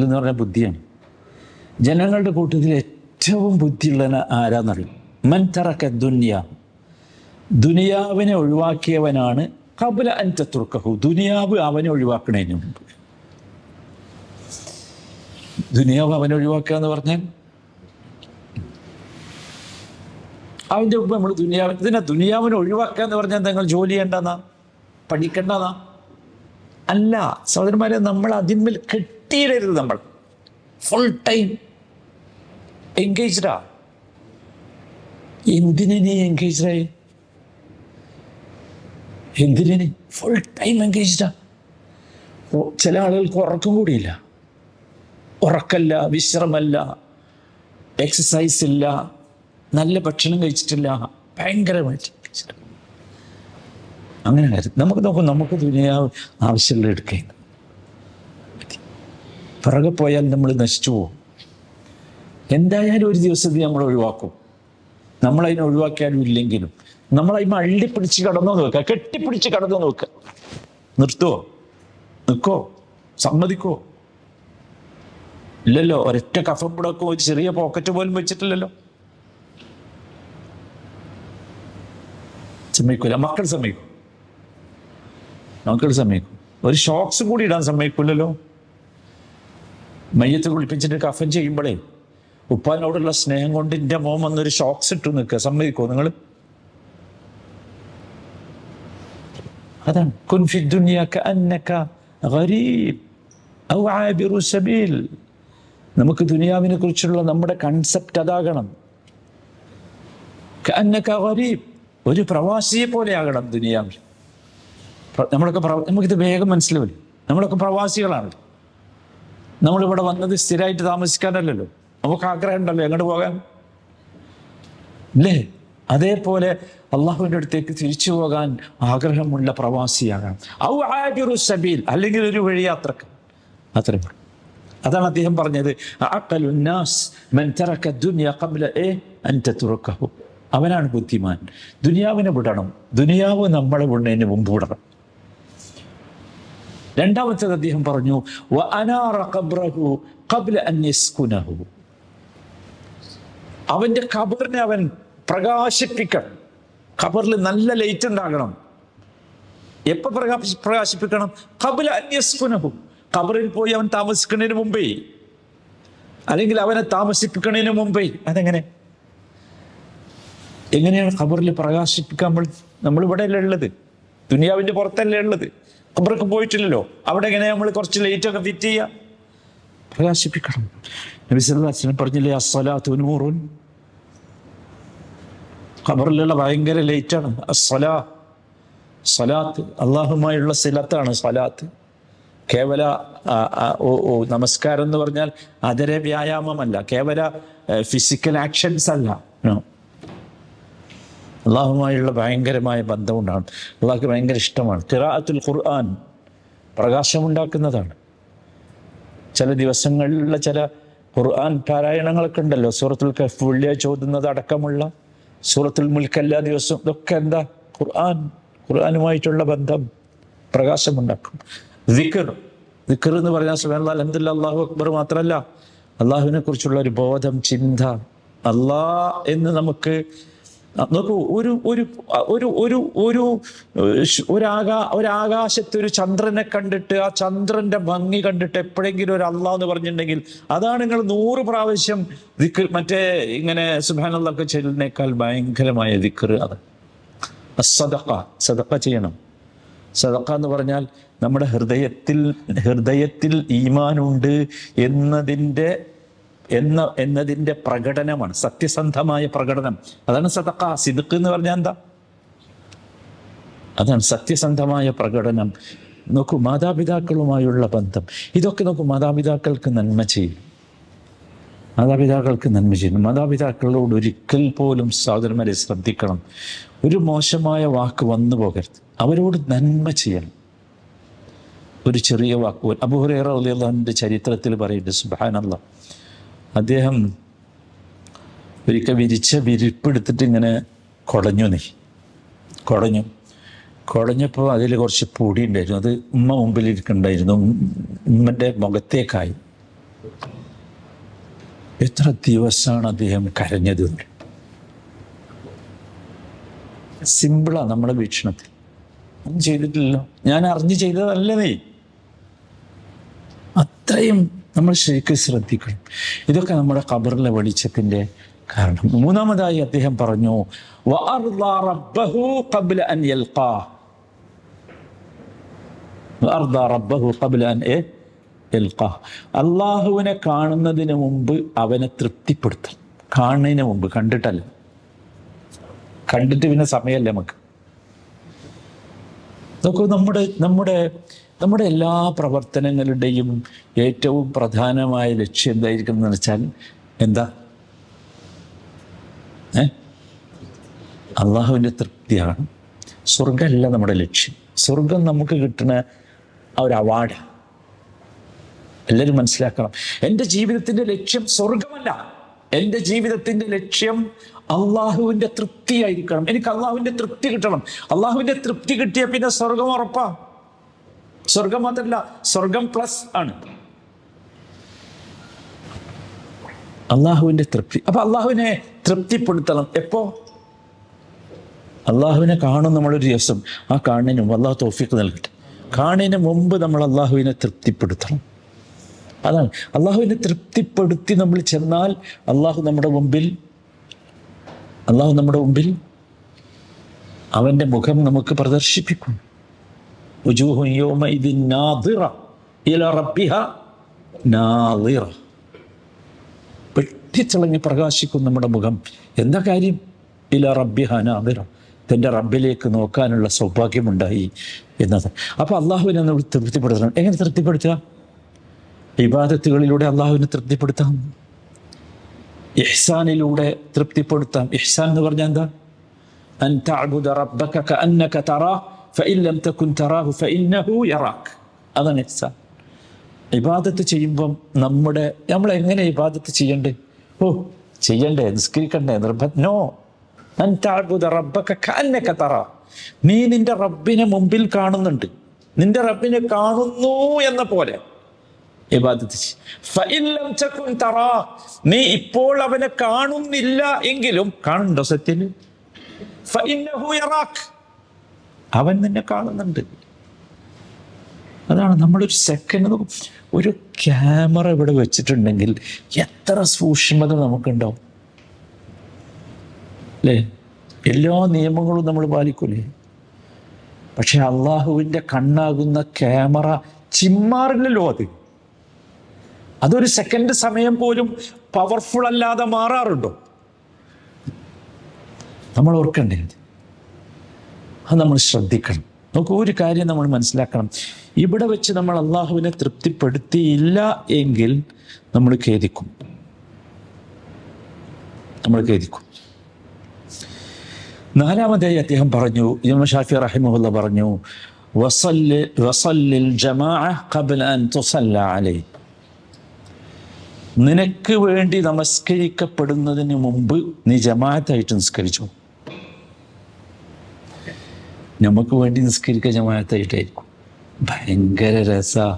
എന്ന് പറഞ്ഞാൽ ബുദ്ധിയാണ്. ജനങ്ങളുടെ കൂട്ടത്തിൽ ഏറ്റവും ബുദ്ധിയുള്ള ആരാന്നറിയും? മൻ തറക ദുനിയാ, ദുനിയാവിനെ ഒഴിവാക്കിയവനാണ്. ഖബ്ല അൻ തത്റുകഹു, ദുനിയാവ് അവനെ ഒഴിവാക്കണതിന് മുമ്പ്. ദുനിയാവ് അവനെ ഒഴിവാക്കുക എന്ന് പറഞ്ഞാൽ അവൻ്റെ മുമ്പ് നമ്മൾ ദുനിയാവിനെ ഒഴിവാക്കുക എന്ന് പറഞ്ഞാൽ നിങ്ങൾ ജോലി ചെയ്യേണ്ടെന്നാ, പഠിക്കേണ്ടതാ? അല്ല സഹോദരന്മാരെ, നമ്മൾ അതിന്മേൽ കെട്ടിയിടരുത്. നമ്മൾ ഫുൾ ടൈം എൻഗേജ്ഡാ. എന്തിനു നീ എൻഗേജ്ഡായി? എന്തിനു ഫുൾ ടൈം എൻഗേജ്ഡാ? ചില ആളുകൾക്ക് ഉറക്കം കൂടിയില്ല, ഉറക്കല്ല, വിശ്രമല്ല, എക്സസൈസ് ഇല്ല, നല്ല ഭക്ഷണം കഴിച്ചിട്ടില്ല, ഭയങ്കരമായിട്ട്. അങ്ങനെ കാര്യം നമുക്ക് നോക്കും, നമുക്ക് ദുനിയാവ് ആവശ്യമുള്ള എടുക്കുക. പിറകെ പോയാൽ നമ്മൾ നശിച്ചു പോകും. എന്തായാലും ഒരു ദിവസത്തിൽ നമ്മൾ ഒഴിവാക്കും. നമ്മളതിനെ ഒഴിവാക്കിയാലും ഇല്ലെങ്കിലും നമ്മളതിന് അള്ളിപ്പിടിച്ച് കടന്നു നോക്കുക, കെട്ടിപ്പിടിച്ച് കടന്നു നോക്കുക. നിർത്തുവോ? നിൽക്കോ? സമ്മതിക്കോ? ഇല്ലല്ലോ. ഒരൊറ്റ കഫം മുടക്കോ ഒരു ചെറിയ പോക്കറ്റ് പോലും വെച്ചിട്ടില്ലല്ലോ. സമ്മതിക്കൂല. മക്കൾ സമ്മതിക്കും, മക്കൾ സമ്മതിക്കും. ഒരു ഷോക്സും കൂടി ഇടാൻ സമ്മതിക്കൂലല്ലോ. മയ്യത്ത് കുളിപ്പിച്ചിട്ട് കഫൻ ചെയ്യുമ്പോഴേ ഉപ്പാനോടുള്ള സ്നേഹം കൊണ്ട് എൻ്റെ മോൻ വന്നൊരു ഷോക്സ് ഇട്ടു നിൽക്കുക, സമ്മതിക്കോ നിങ്ങൾ? അതാണ് കുൻ ഫി ദുനിയ കഅന്നക ഗരീബ് ഔ ആബിറു സബീൽ. നമുക്ക് ദുനിയാവിനെ കുറിച്ചുള്ള നമ്മുടെ കൺസെപ്റ്റ് അതാകണം. കഅന്നക ഗരീബ്, ഒരു പ്രവാസിയെ പോലെ ആകണം ദുനിയാവിൽ. നമുക്കിത് വേഗം മനസ്സിലാവില്ല. നമ്മളൊക്കെ പ്രവാസികളാണ്. നമ്മളിവിടെ വന്നത് സ്ഥിരമായിട്ട് താമസിക്കാനല്ലല്ലോ. നമുക്ക് ആഗ്രഹം ഉണ്ടല്ലോ എങ്ങോട്ട് പോകാൻ, അല്ലേ? അതേപോലെ അള്ളാഹുവിൻ്റെ അടുത്തേക്ക് തിരിച്ചു പോകാൻ ആഗ്രഹമുള്ള പ്രവാസിയാകാം. ഔ ആബിറു സബീൽ, അല്ലെങ്കിൽ ഒരു വഴിയാത്രക്ക്. അത്രയും. അതാണ് അദ്ദേഹം പറഞ്ഞത്, അഖലുന്നാസ് മൻ തറക ദുനിയ ഖബ്ല അൻ തത്റകഹു. അവനാണ് ബുദ്ധിമാൻ. ദുനിയാവിനെ വിടണം. ദുനിയാവ് നമ്മളെ വിടുന്നതിന് മുമ്പ് വിടണം. രണ്ടാമത്തേത് അദ്ദേഹം പറഞ്ഞു, വഅനാറ ഖബ്റഹു ഖബ്ല അൻ യസ്കുനഹു. അവന്റെ ഖബറിനെ അവൻ പ്രകാശിപ്പിക്കണം. ഖബറിൽ നല്ല ലൈറ്റ് ഉണ്ടാകണം. എപ്പോ പ്രകാശിപ്പിക്കണം? ഖബ്ല അൻ യസ്കുനഹു, ഖബറിൽ പോയി അവൻ താമസിക്കുന്നതിന് മുമ്പേ, അല്ലെങ്കിൽ അവനെ താമസിപ്പിക്കുന്നതിന് മുമ്പേ. അതെങ്ങനെ? എങ്ങനെയാണ് ഖബറിൽ പ്രകാശിപ്പിക്കാൻ? നമ്മൾ ഇവിടെയല്ലേ ഉള്ളത്, ദുനിയാവിന്റെ പുറത്തല്ലേ ഉള്ളത്. ഖബർക്ക് പോയിട്ടില്ലല്ലോ. അവിടെ എങ്ങനെ നമ്മൾ കുറച്ച് ലൈറ്റൊക്കെ ഫിറ്റ് ചെയ്യുക? പ്രകാശിപ്പിക്കണം. നബി സല്ലല്ലാഹു അലൈഹി വസല്ലം പറഞ്ഞില്ലേ, അസ്സലാത്തു നൂറുൻ. ഖബറിലുള്ള ഭയങ്കര ലൈറ്റാണ് സ്വലാത്ത്. അള്ളാഹുമായുള്ള സിലത്താണ് സ്വലാത്ത്. കേവല നമസ്കാരം എന്ന് പറഞ്ഞാൽ അതര വ്യായാമമല്ല, കേവല ഫിസിക്കൽ ആക്ഷൻസ് അല്ല. അള്ളാഹുമായുള്ള ഭയങ്കരമായ ബന്ധമുണ്ടാണ്. അള്ളാഹ്ക്ക് ഭയങ്കര ഇഷ്ടമാണ്. ഖിറാഅത്തുൽ ഖുർആൻ പ്രകാശമുണ്ടാക്കുന്നതാണ്. ചില ദിവസങ്ങളിലുള്ള ചില ഖുർആൻ പാരായണങ്ങളൊക്കെ ഉണ്ടല്ലോ. സൂറത്തുൽ കഹ്ഫ് വെള്ളിയാഴ്ച ഓതുന്നത് അടക്കമുള്ള, സൂറത്തുൽ മുൽക്ക് എല്ലാ ദിവസവും, ഇതൊക്കെ എന്താ? ഖുർആനുമായിട്ടുള്ള ബന്ധം പ്രകാശമുണ്ടാക്കും. ദിക്ർ എന്ന് പറഞ്ഞാൽ സുബ്ഹാനല്ലാഹ് അൽഹംദുലില്ലാഹ് അല്ലാഹു അക്ബർ മാത്രമല്ല, അള്ളാഹുവിനെ കുറിച്ചുള്ള ഒരു ബോധം, ചിന്ത. എന്ന് നമുക്ക് നോക്കൂ, ഒരാകാശത്ത് ഒരു ചന്ദ്രനെ കണ്ടിട്ട് ആ ചന്ദ്രന്റെ ഭംഗി കണ്ടിട്ട് എപ്പോഴെങ്കിലും ഒരു അള്ളാഹ് എന്ന് പറഞ്ഞിട്ടുണ്ടെങ്കിൽ അതാണ് നിങ്ങൾ 100 പ്രാവശ്യം ദിക്ർ, മറ്റേ ഇങ്ങനെ സുബ്ഹാനല്ലാഹ് ഒക്കെ ചെല്ലുന്നേക്കാൾ ഭയങ്കരമായ ദിക്ർ. അത് സദഖ ചെയ്യണം. സദഖ എന്ന് പറഞ്ഞാൽ നമ്മുടെ ഹൃദയത്തിൽ ഈമാനുണ്ട് എന്നതിൻ്റെ പ്രകടനമാണ്, സത്യസന്ധമായ പ്രകടനം. അതാണ് സദഖ. സിദ്ഖ് എന്ന് പറഞ്ഞാൽ എന്താ? അതാണ് സത്യസന്ധമായ പ്രകടനം. നോക്കൂ, മാതാപിതാക്കളുമായുള്ള ബന്ധം, ഇതൊക്കെ നോക്കൂ, മാതാപിതാക്കൾക്ക് നന്മ ചെയ്യും. മാതാപിതാക്കളോട് ഒരിക്കൽ പോലും സഹോദരന്മാരെ ശ്രദ്ധിക്കണം, ഒരു മോശമായ വാക്ക് വന്നു പോകരുത്. അവരോട് നന്മ ചെയ്യണം. ഒരു ചെറിയ വാക്ക്. അബൂ ഹുറൈറ റളിയല്ലാഹു അൻഹുവിന്റെ ചരിത്രത്തിൽ പറയുന്നുണ്ട്, സുബ്ഹാനല്ലാഹ്, അദ്ദേഹം ഒരിക്കൽ വിരിച്ച വിരിപ്പെടുത്തിട്ട് ഇങ്ങനെ കുടഞ്ഞപ്പോൾ അതിൽ കുറച്ച് പൊടി ഉണ്ടായിരുന്നു. അത് ഉമ്മ മുമ്പിലിരിക്കുന്നുണ്ടായിരുന്നു. ഉമ്മൻ്റെ മുഖത്തേക്കായി. എത്ര ദിവസമാണ് അദ്ദേഹം കരഞ്ഞത്. സിമ്പിളാണ് നമ്മുടെ വീക്ഷണത്തിൽ. ഒന്നും ചെയ്തിട്ടില്ലല്ലോ, ഞാൻ അറിഞ്ഞു ചെയ്തതല്ലേ. അത്രയും നമ്മൾ ശരിക്കും ശ്രദ്ധിക്കണം. ഇതൊക്കെ നമ്മുടെ ഖബറിലെ വെളിച്ചത്തിൻ്റെ കാരണം. മൂന്നാമതായി അദ്ദേഹം പറഞ്ഞു, അള്ളാഹുവിനെ കാണുന്നതിന് മുമ്പ് അവനെ തൃപ്തിപ്പെടുത്തണം. കാണുന്നതിന് മുമ്പ്, കണ്ടിട്ടല്ല. കണ്ടിട്ട് പിന്നെ സമയമല്ല നമുക്ക്. നോക്കൂ, നമ്മുടെ എല്ലാ പ്രവർത്തനങ്ങളുടെയും ഏറ്റവും പ്രധാനമായ ലക്ഷ്യം എന്തായിരിക്കും എന്ന് വെച്ചാൽ എന്താ? അള്ളാഹുവിൻ്റെ തൃപ്തിയാണ്. സ്വർഗമല്ല നമ്മുടെ ലക്ഷ്യം. സ്വർഗം നമുക്ക് കിട്ടുന്ന ആ ഒരു അവാർഡാണ്. എല്ലാവരും മനസ്സിലാക്കണം, എൻ്റെ ജീവിതത്തിൻ്റെ ലക്ഷ്യം സ്വർഗമല്ല. എൻ്റെ ജീവിതത്തിൻ്റെ ലക്ഷ്യം അള്ളാഹുവിൻ്റെ തൃപ്തിയായിരിക്കണം. എനിക്ക് അള്ളാഹുവിൻ്റെ തൃപ്തി കിട്ടണം. അള്ളാഹുവിൻ്റെ തൃപ്തി കിട്ടിയ പിന്നെ സ്വർഗം ഉറപ്പാ. സ്വർഗം മാത്രമല്ല, സ്വർഗം പ്ലസ് ആണ്. അള്ളാഹുവിൻ്റെ തൃപ്തി. അപ്പൊ അള്ളാഹുവിനെ തൃപ്തിപ്പെടുത്തണം. എപ്പോ? അള്ളാഹുവിനെ കാണും നമ്മളൊരു ദിവസം. ആ കാണുന്നതിന് മുമ്പ് അള്ളാഹു തൗഫീഖ് നൽകട്ടെ. കാണുന്നതിന് മുമ്പ് നമ്മൾ അള്ളാഹുവിനെ തൃപ്തിപ്പെടുത്തണം. അതാണ്, അള്ളാഹുവിനെ തൃപ്തിപ്പെടുത്തി നമ്മൾ ചെന്നാൽ അള്ളാഹു നമ്മുടെ മുമ്പിൽ അവൻ്റെ മുഖം നമുക്ക് പ്രദർശിപ്പിക്കും. വുജൂഹു യൗമഇദിൻ നാദിറ ഇലാ റബ്ബിഹ നാദിറ. വെട്ടിത്തിളങ്ങി പ്രകാശിക്കും നമ്മുടെ മുഖം. എന്താ കാര്യം? ഇലാ റബ്ബിഹ നാദിറ, തൻ്റെ റബ്ബിലേക്ക് നോക്കാനുള്ള സൗഭാഗ്യമുണ്ടായി എന്നത്. അപ്പോൾ അള്ളാഹുവിനെ നമ്മൾ തൃപ്തിപ്പെടുത്തണം. എങ്ങനെ തൃപ്തിപ്പെടുത്തുക? ഇബാദത്തുകളിലൂടെ അള്ളാഹുവിനെ തൃപ്തിപ്പെടുത്താം. ഇഹ്സാനിലൂടെ തൃപ്തിപ്പെടുത്താം. ഇഹ്സാൻ എന്ന് പറഞ്ഞാൽ എന്താ? അൻ തഅ്ബുദ റബ്ബക കഅന്നക തറാഹു ഫഇൻ ലം തകുൻ തറാഹു ഫഇന്നഹു യറാക്. അതാണ് ഇഹ്സാൻ. ഇബാദത്ത് ചെയ്യുമ്പം നമ്മൾ എങ്ങനെ ഇബാദത്ത് ചെയ്യണ്ടേ? ചെയ്യണ്ടേ, നിസ്കരിക്കണ്ടേ, നോ. അൻ തഅ്ബുദ റബ്ബക കഅന്നക തറാഹു, നീ നിന്റെ റബ്ബിനെ മുമ്പിൽ കാണുന്നുണ്ട്, നിന്റെ റബ്ബിനെ കാണുന്നു എന്ന പോലെ ഇബാദത്ത് ചെയ്യ്. ഫഇൻ ലം തകുൻ തറാഹു, നീ ഇപ്പോൾ അവനെ കാണുന്നില്ല എങ്കിലും, കാണുന്നുണ്ടോ സത്യത്തിൽ? ഫഇന്നഹു യറാക്, അവൻ നിന്നെ കാണുന്നുണ്ട്. അതാണ് നമ്മളൊരു സെക്കൻഡ് ഒരു ക്യാമറ ഇവിടെ വെച്ചിട്ടുണ്ടെങ്കിൽ എത്ര സൂക്ഷ്മത നമുക്കുണ്ടാവും അല്ലേ? എല്ലാ നിയമങ്ങളും നമ്മൾ പാലിക്കൂലേ? പക്ഷെ അള്ളാഹുവിൻ്റെ കണ്ണാകുന്ന ക്യാമറ ചിമ്മാറില്ലല്ലോ. അതൊരു സെക്കൻഡ് സമയം പോലും പവർഫുൾ അല്ലാതെ മാറാറുണ്ടോ? നമ്മൾ ഓർക്കണ്ടേ? അത് നമ്മൾ ശ്രദ്ധിക്കണം. നമുക്ക് ഒരു കാര്യം നമ്മൾ മനസ്സിലാക്കണം, ഇവിടെ വെച്ച് നമ്മൾ അള്ളാഹുവിനെ തൃപ്തിപ്പെടുത്തിയില്ല എങ്കിൽ നമ്മൾ ഖേദിക്കും. നാലാമതായി അദ്ദേഹം പറഞ്ഞു, ഇമാം ഷാഫി റഹിമഹുല്ലാഹ് പറഞ്ഞു, വസല്ലിൽ ജമാഅ ഖബ്ല അൻ തുസല്ല അലൈഹി, നിനക്ക് വേണ്ടി നമസ്കരിക്കപ്പെടുന്നതിന് മുമ്പ് നീ ജമാഅത്തായിട്ട് നിസ്കരിച്ചു. നമുക്ക് വേണ്ടി നിസ്കരിക്കുക ജമാഅത്തായിട്ടായിരിക്കും. ഭയങ്കര രസമാണ്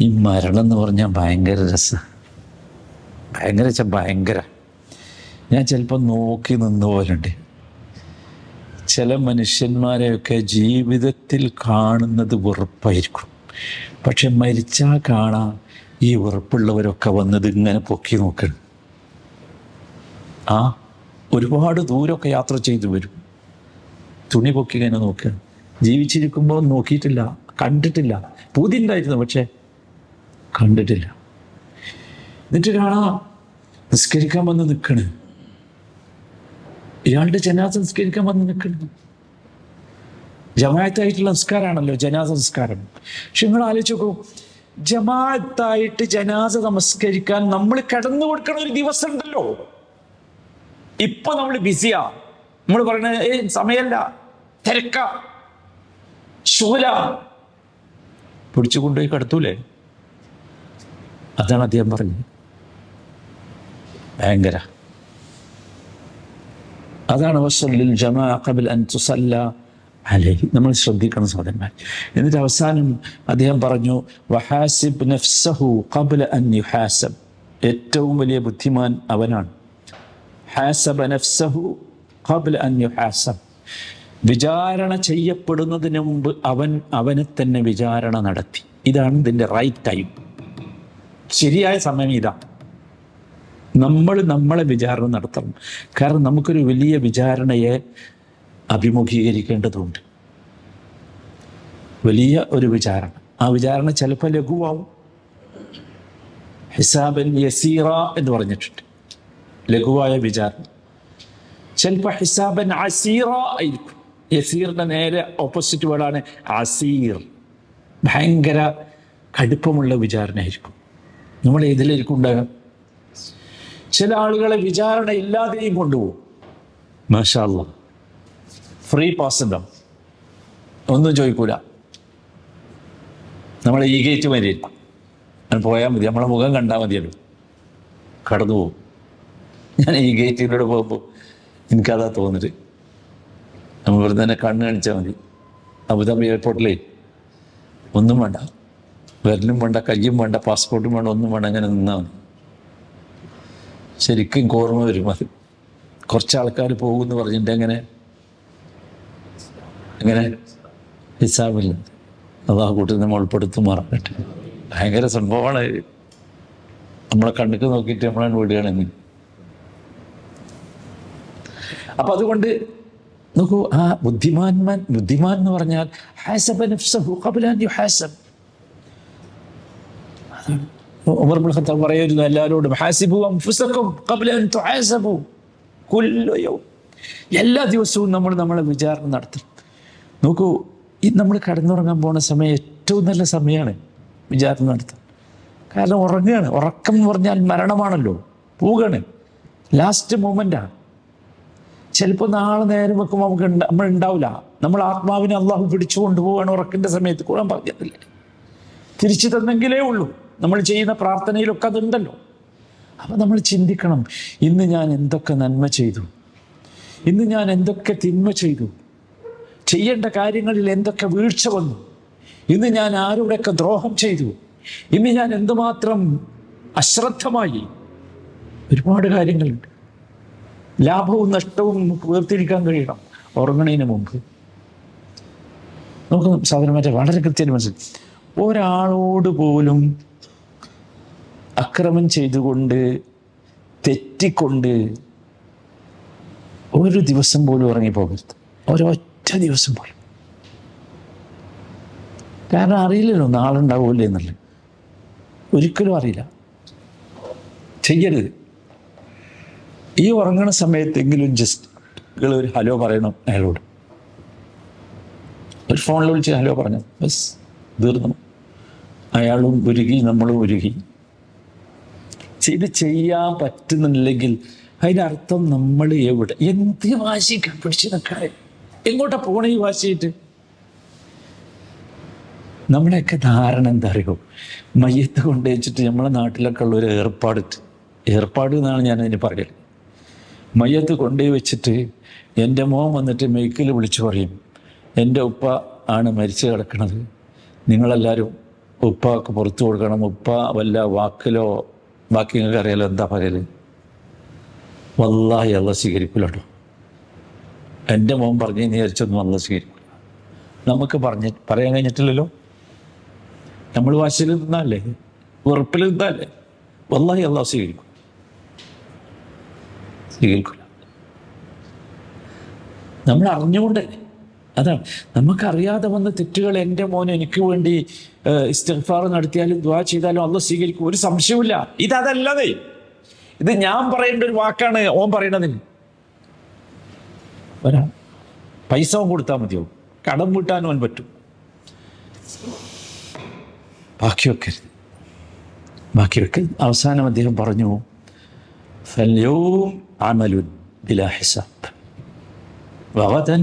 ഈ മരണം എന്ന് പറഞ്ഞാൽ. ഭയങ്കര ഭയങ്കര ഞാൻ ചിലപ്പോൾ നോക്കി നിന്ന് പോലുണ്ട്. ചില മനുഷ്യന്മാരെയൊക്കെ ജീവിതത്തിൽ കാണുന്നത് വെറുപ്പായിരിക്കും, പക്ഷെ മരിച്ചാൽ കാണാം ഈ വെറുപ്പുള്ളവരൊക്കെ വന്നത് ഇങ്ങനെ പൊക്കി നോക്കണം. ഒരുപാട് ദൂരമൊക്കെ യാത്ര ചെയ്തു വരും, തുണി പൊക്കി ഇങ്ങനെ നോക്കുക. ജീവിച്ചിരിക്കുമ്പോൾ നോക്കിയിട്ടില്ല, കണ്ടിട്ടില്ല. പൂതി ഉണ്ടായിരുന്നു, പക്ഷെ കണ്ടിട്ടില്ല. എന്നിട്ട് കാണാം നിസ്കരിക്കാൻ വന്ന് നിൽക്കണ്, ഇയാളുടെ ജനാസ നിസ്കരിക്കാൻ വന്ന് നിൽക്കണം. ജമാഅത്തായിട്ടുള്ള നിസ്കാരമാണല്ലോ ജനാസ നിസ്കാരം. പക്ഷെ നിങ്ങൾ ആലോചിച്ച് നോക്കൂ, ജമാഅത്തായിട്ട് ജനാസ നമസ്കരിക്കാൻ നമ്മൾ കിടന്നു കൊടുക്കണ ഒരു ദിവസം ഉണ്ടല്ലോ. ഇപ്പൊ നമ്മൾ ബിസിയാ, നമ്മൾ പറയണ സമയമല്ല, തിരക്ക, ശൂല, പിടിച്ചു കൊണ്ടുപോയി കിടത്തൂലേ? അതാണ് അദ്ദേഹം പറഞ്ഞത്. ഭയങ്കര അതാണ് വസല്ലിൽ ജമാഅ ഖബ്ല അൻ തുസല്ല അലൈഹി. നമ്മൾ ശ്രദ്ധിക്കണം സഹോദരന്മാർ. എന്നിട്ട് അവസാനം അദ്ദേഹം പറഞ്ഞു, വഹാസിബ് നഫ്സഹു ഖബ്ല അൻ യുഹാസബ്, ഏറ്റവും വലിയ ബുദ്ധിമാൻ അവനാണ്. ഹാസബ നഫ്സഹു ഖബ്ല അൻ യുഹാസബ്, വിചാരണ ചെയ്യപ്പെടുന്നതിന് മുമ്പ് അവനെ തന്നെ വിചാരണ നടത്തി. ഇതാണ് ഇതിൻ്റെ റൈറ്റ് ടൈം, ശരിയായ സമയം ഇതാണ്. നമ്മൾ നമ്മളെ വിചാരണ നടത്തണം. കാരണം നമുക്കൊരു വലിയ വിചാരണയെ അഭിമുഖീകരിക്കേണ്ടതുണ്ട്. വലിയ ഒരു വിചാരണ. ആ വിചാരണ ചിലപ്പോൾ ലഘുവാവും. ഹിസാബൻ യസീറ എന്ന് പറഞ്ഞിട്ടുണ്ട്, ലഘുവായ വിചാരണ. ചിലപ്പോൾ ഹിസാബൻ അസീറ ആയിരിക്കും. യസീറിൻ്റെ നേരെ ഓപ്പോസിറ്റ് വേർഡാണ് അസീർ. ഭയങ്കര കടുപ്പമുള്ള വിചാരണ ആയിരിക്കും. നമ്മൾ ഏതിലായിരിക്കും ഉണ്ടാകാം? ചില ആളുകളെ വിചാരണ ഇല്ലാതെയും കൊണ്ടുപോകും. മാഷാ അല്ലാഹ്, ഫ്രീ പാസ് ഉണ്ടാവും. ഒന്നും ചോദിക്കൂല. നമ്മളെ ഈ ഗേറ്റ് മതി, ഞാൻ പോയാൽ മതി, നമ്മളെ മുഖം കണ്ടാൽ മതിയല്ലോ, കടന്നു പോകും. ഞാൻ ഈ ഗേറ്റിലൂടെ പോകുമ്പോൾ എനിക്കതാ തോന്നിട്ട്, നമ്മൾ വെറുതെ തന്നെ കണ്ണ് കാണിച്ചാൽ മതി. അബുദാബി എയർപോർട്ടിലേ ഒന്നും വേണ്ട, വിരലും വേണ്ട, കയ്യും വേണ്ട, പാസ്പോർട്ടും വേണ്ട, ഒന്നും വേണ്ട, അങ്ങനെ നിന്നാൽ മതി. ശരിക്കും ഓർമ്മ വരും അത്. കുറച്ച് ആൾക്കാർ പോകുമെന്ന് പറഞ്ഞിട്ട് എങ്ങനെ ഹിസാബില്ല. അതാ കൂട്ടി നമ്മൾ ഉൾപ്പെടുത്തുമാറാകട്ടെ. ഭയങ്കര സംഭവമാണ്. നമ്മളെ കണ്ണുക്ക് നോക്കിയിട്ട് നമ്മളാണ് വിടുകയാണെങ്കിൽ. അപ്പൊ അതുകൊണ്ട് നോക്കൂ, ആ ബുദ്ധിമാൻ എന്ന് പറഞ്ഞാൽ ഹാസബ നഫ്സഹു ഖബ്ല അൻ യുഹാസബ്. ഉമർ ഇബ്നുൽ ഖത്താബ് പറയുന്നു എല്ലാവരോടും, ഹാസിബു അൻഫുസകും ഖബ്ല അൻ തുഹാസബു കുല്ല യൗം. എല്ലാ ദിവസവും നമ്മളെ വിചാരണ നടത്തണം. നോക്കൂ, ഈ നമ്മൾ കിടന്നുറങ്ങാൻ പോകുന്ന സമയം ഏറ്റവും നല്ല സമയമാണ് വിചാരണ നടത്താൻ. കാരണം ഉറങ്ങുകയാണ്. ഉറക്കം എന്ന് പറഞ്ഞാൽ മരണമാണല്ലോ, പോവുകയാണ്, ലാസ്റ്റ് മൊമെൻ്റാണ്. ചിലപ്പോൾ നാളെ നേരം വെക്കുമ്പോൾ നമ്മൾ ഉണ്ടാവില്ല. നമ്മൾ ആത്മാവിനെ അള്ളാഹു പിടിച്ചു കൊണ്ടുപോവാണ് ഉറക്കിൻ്റെ സമയത്ത്. ഖുർആൻ പറഞ്ഞിട്ടില്ലേ, തിരിച്ചു തന്നെങ്കിലേ ഉള്ളൂ. നമ്മൾ ചെയ്യുന്ന പ്രാർത്ഥനയിലൊക്കെ അതുണ്ടല്ലോ. അപ്പം നമ്മൾ ചിന്തിക്കണം, ഇന്ന് ഞാൻ എന്തൊക്കെ നന്മ ചെയ്തു, ഇന്ന് ഞാൻ എന്തൊക്കെ തിന്മ ചെയ്തു, ചെയ്യേണ്ട കാര്യങ്ങളിൽ എന്തൊക്കെ വീഴ്ച വന്നു, ഇന്ന് ഞാൻ ആരുടെയൊക്കെ ദ്രോഹം ചെയ്തു, ഇന്ന് ഞാൻ എന്തുമാത്രം അശ്രദ്ധമായി. ഒരുപാട് കാര്യങ്ങളുണ്ട്. ലാഭവും നഷ്ടവും വേർതിരിക്കാൻ കഴിയണം ഉറങ്ങണതിന് മുമ്പ്. നമുക്ക് സാധനമായിട്ട് വളരെ കൃത്യമായി മനസ്സിലായി. ഒരാളോട് പോലും അക്രമം ചെയ്തുകൊണ്ട് തെറ്റിക്കൊണ്ട് ഒരു ദിവസം പോലും ഉറങ്ങിപ്പോകരുത്, ഒരൊറ്റ ദിവസം പോലും. കാരണം അറിയില്ലല്ലോ നാളെ ഉണ്ടാവില്ല എന്നുള്ളത്, ഒരിക്കലും അറിയില്ല. ചെയ്യരുത്. ഈ ഉറങ്ങണ സമയത്തെങ്കിലും ജസ്റ്റ് ഒരു ഹലോ പറയണം അയാളോട്. ഒരു ഫോണിൽ വിളിച്ച് ഹലോ പറഞ്ഞു, ബസ് തീർന്നു. അയാളും ഉരുകി, നമ്മളും ഉരുകി. ഇത് ചെയ്യാൻ പറ്റുന്നില്ലെങ്കിൽ അതിനർത്ഥം നമ്മൾ എവിടെ എന്ത് വാശി പിടിച്ച് നിൽക്കാതെ എങ്ങോട്ടാ പോണേ ഈ വാശിയിട്ട്? നമ്മളെയൊക്കെ ധാരണ എന്താ അറിയോ, മയ്യത്ത് കൊണ്ടുവച്ചിട്ട് നമ്മളെ നാട്ടിലൊക്കെ ഉള്ള ഒരു ഏർപ്പാട് എന്നാണ് ഞാനതിന് പറയൽ. മയ്യത്ത് കൊണ്ടുപോയി വെച്ചിട്ട് എൻ്റെ മോൻ വന്നിട്ട് മെയ്ക്കിൽ വിളിച്ചു പറയും, എൻ്റെ ഉപ്പ ആണ് മരിച്ചു കിടക്കണത്, നിങ്ങളെല്ലാവരും ഉപ്പാക്ക് പുറത്തു കൊടുക്കണം. ഉപ്പ വല്ല വാക്കിലോ, ബാക്കി നിങ്ങൾക്ക് അറിയാലോ എന്താ പറയൽ, വല്ലാഹി അള്ളാഹ് സ്വീകരിക്കില്ല കേട്ടോ. എൻ്റെ മോൻ പറഞ്ഞ് വിചാരിച്ചൊന്നും അള്ളാഹ് സ്വീകരിക്കില്ല. നമുക്ക് പറയാൻ കഴിഞ്ഞിട്ടില്ലല്ലോ. നമ്മൾ വാശിയിൽ നിന്നല്ലേ, വെറുപ്പിൽ നിന്നല്ലേ, വല്ലാഹി അള്ളാഹ് സ്വീകരിക്കില്ല. നമ്മൾ അറിഞ്ഞുകൊണ്ടല്ലേ. അതാണ്, നമുക്കറിയാതെ വന്ന തെറ്റുകൾ എൻ്റെ മോൻ എനിക്ക് വേണ്ടി ഇസ്തിഗ്ഫാർ നടത്തിയാലും ദുആ ചെയ്താലും അള്ളാഹ് സ്വീകരിക്കും, ഒരു സംശയവുമില്ല. ഇതല്ലതേ, ഇത് ഞാൻ പറയേണ്ട ഒരു വാക്കാണ് ഓൻ പറയണതിന്. പൈസ ഓൻ കൊടുത്താൽ മതിയോ, കടം വീട്ടാനും ഓൻ പറ്റും, ബാക്കി വെക്കരുത്. അവസാനം അദ്ദേഹം പറഞ്ഞു, ഫൽയൗം അമലുൻ ബിലാ ഹിസാബ് വഗദൻ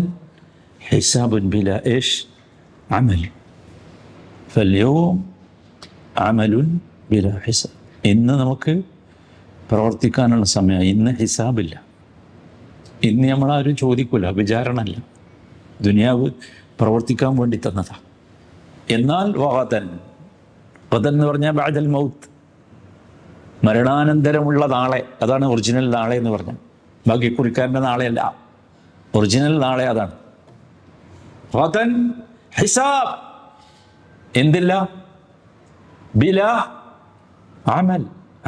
ഹിസാബുൻ ബിലാ അമൽ. ഫൽയൗം അമലുൻ ബിലാ ഹിസാബ്. ഇന്ന് നമുക്ക് പ്രവർത്തിക്കാനുള്ള സമയം, ഇന്ന് ഹിസാബില്ല. ഇന്ന് നമ്മളാരും ചോദിക്കൂല, വിചാരണല്ല. ദുനിയാവ് പ്രവർത്തിക്കാൻ വേണ്ടി തന്നതാ. എന്നാൽ വഗദൻ എന്ന് പറഞ്ഞാൽ ബഅദൽ മൗത്ത്, മരണാനന്തരമുള്ള നാളെ, അതാണ് ഒറിജിനൽ നാളെ എന്ന് പറഞ്ഞാൽ. ബാക്കി കുറിക്കാരൻ്റെ നാളെയല്ല, ഒറിജിനൽ നാളെ അതാണ്. ഗദൻ ഹിസാബ്, എന്തില്ല, ബിലാ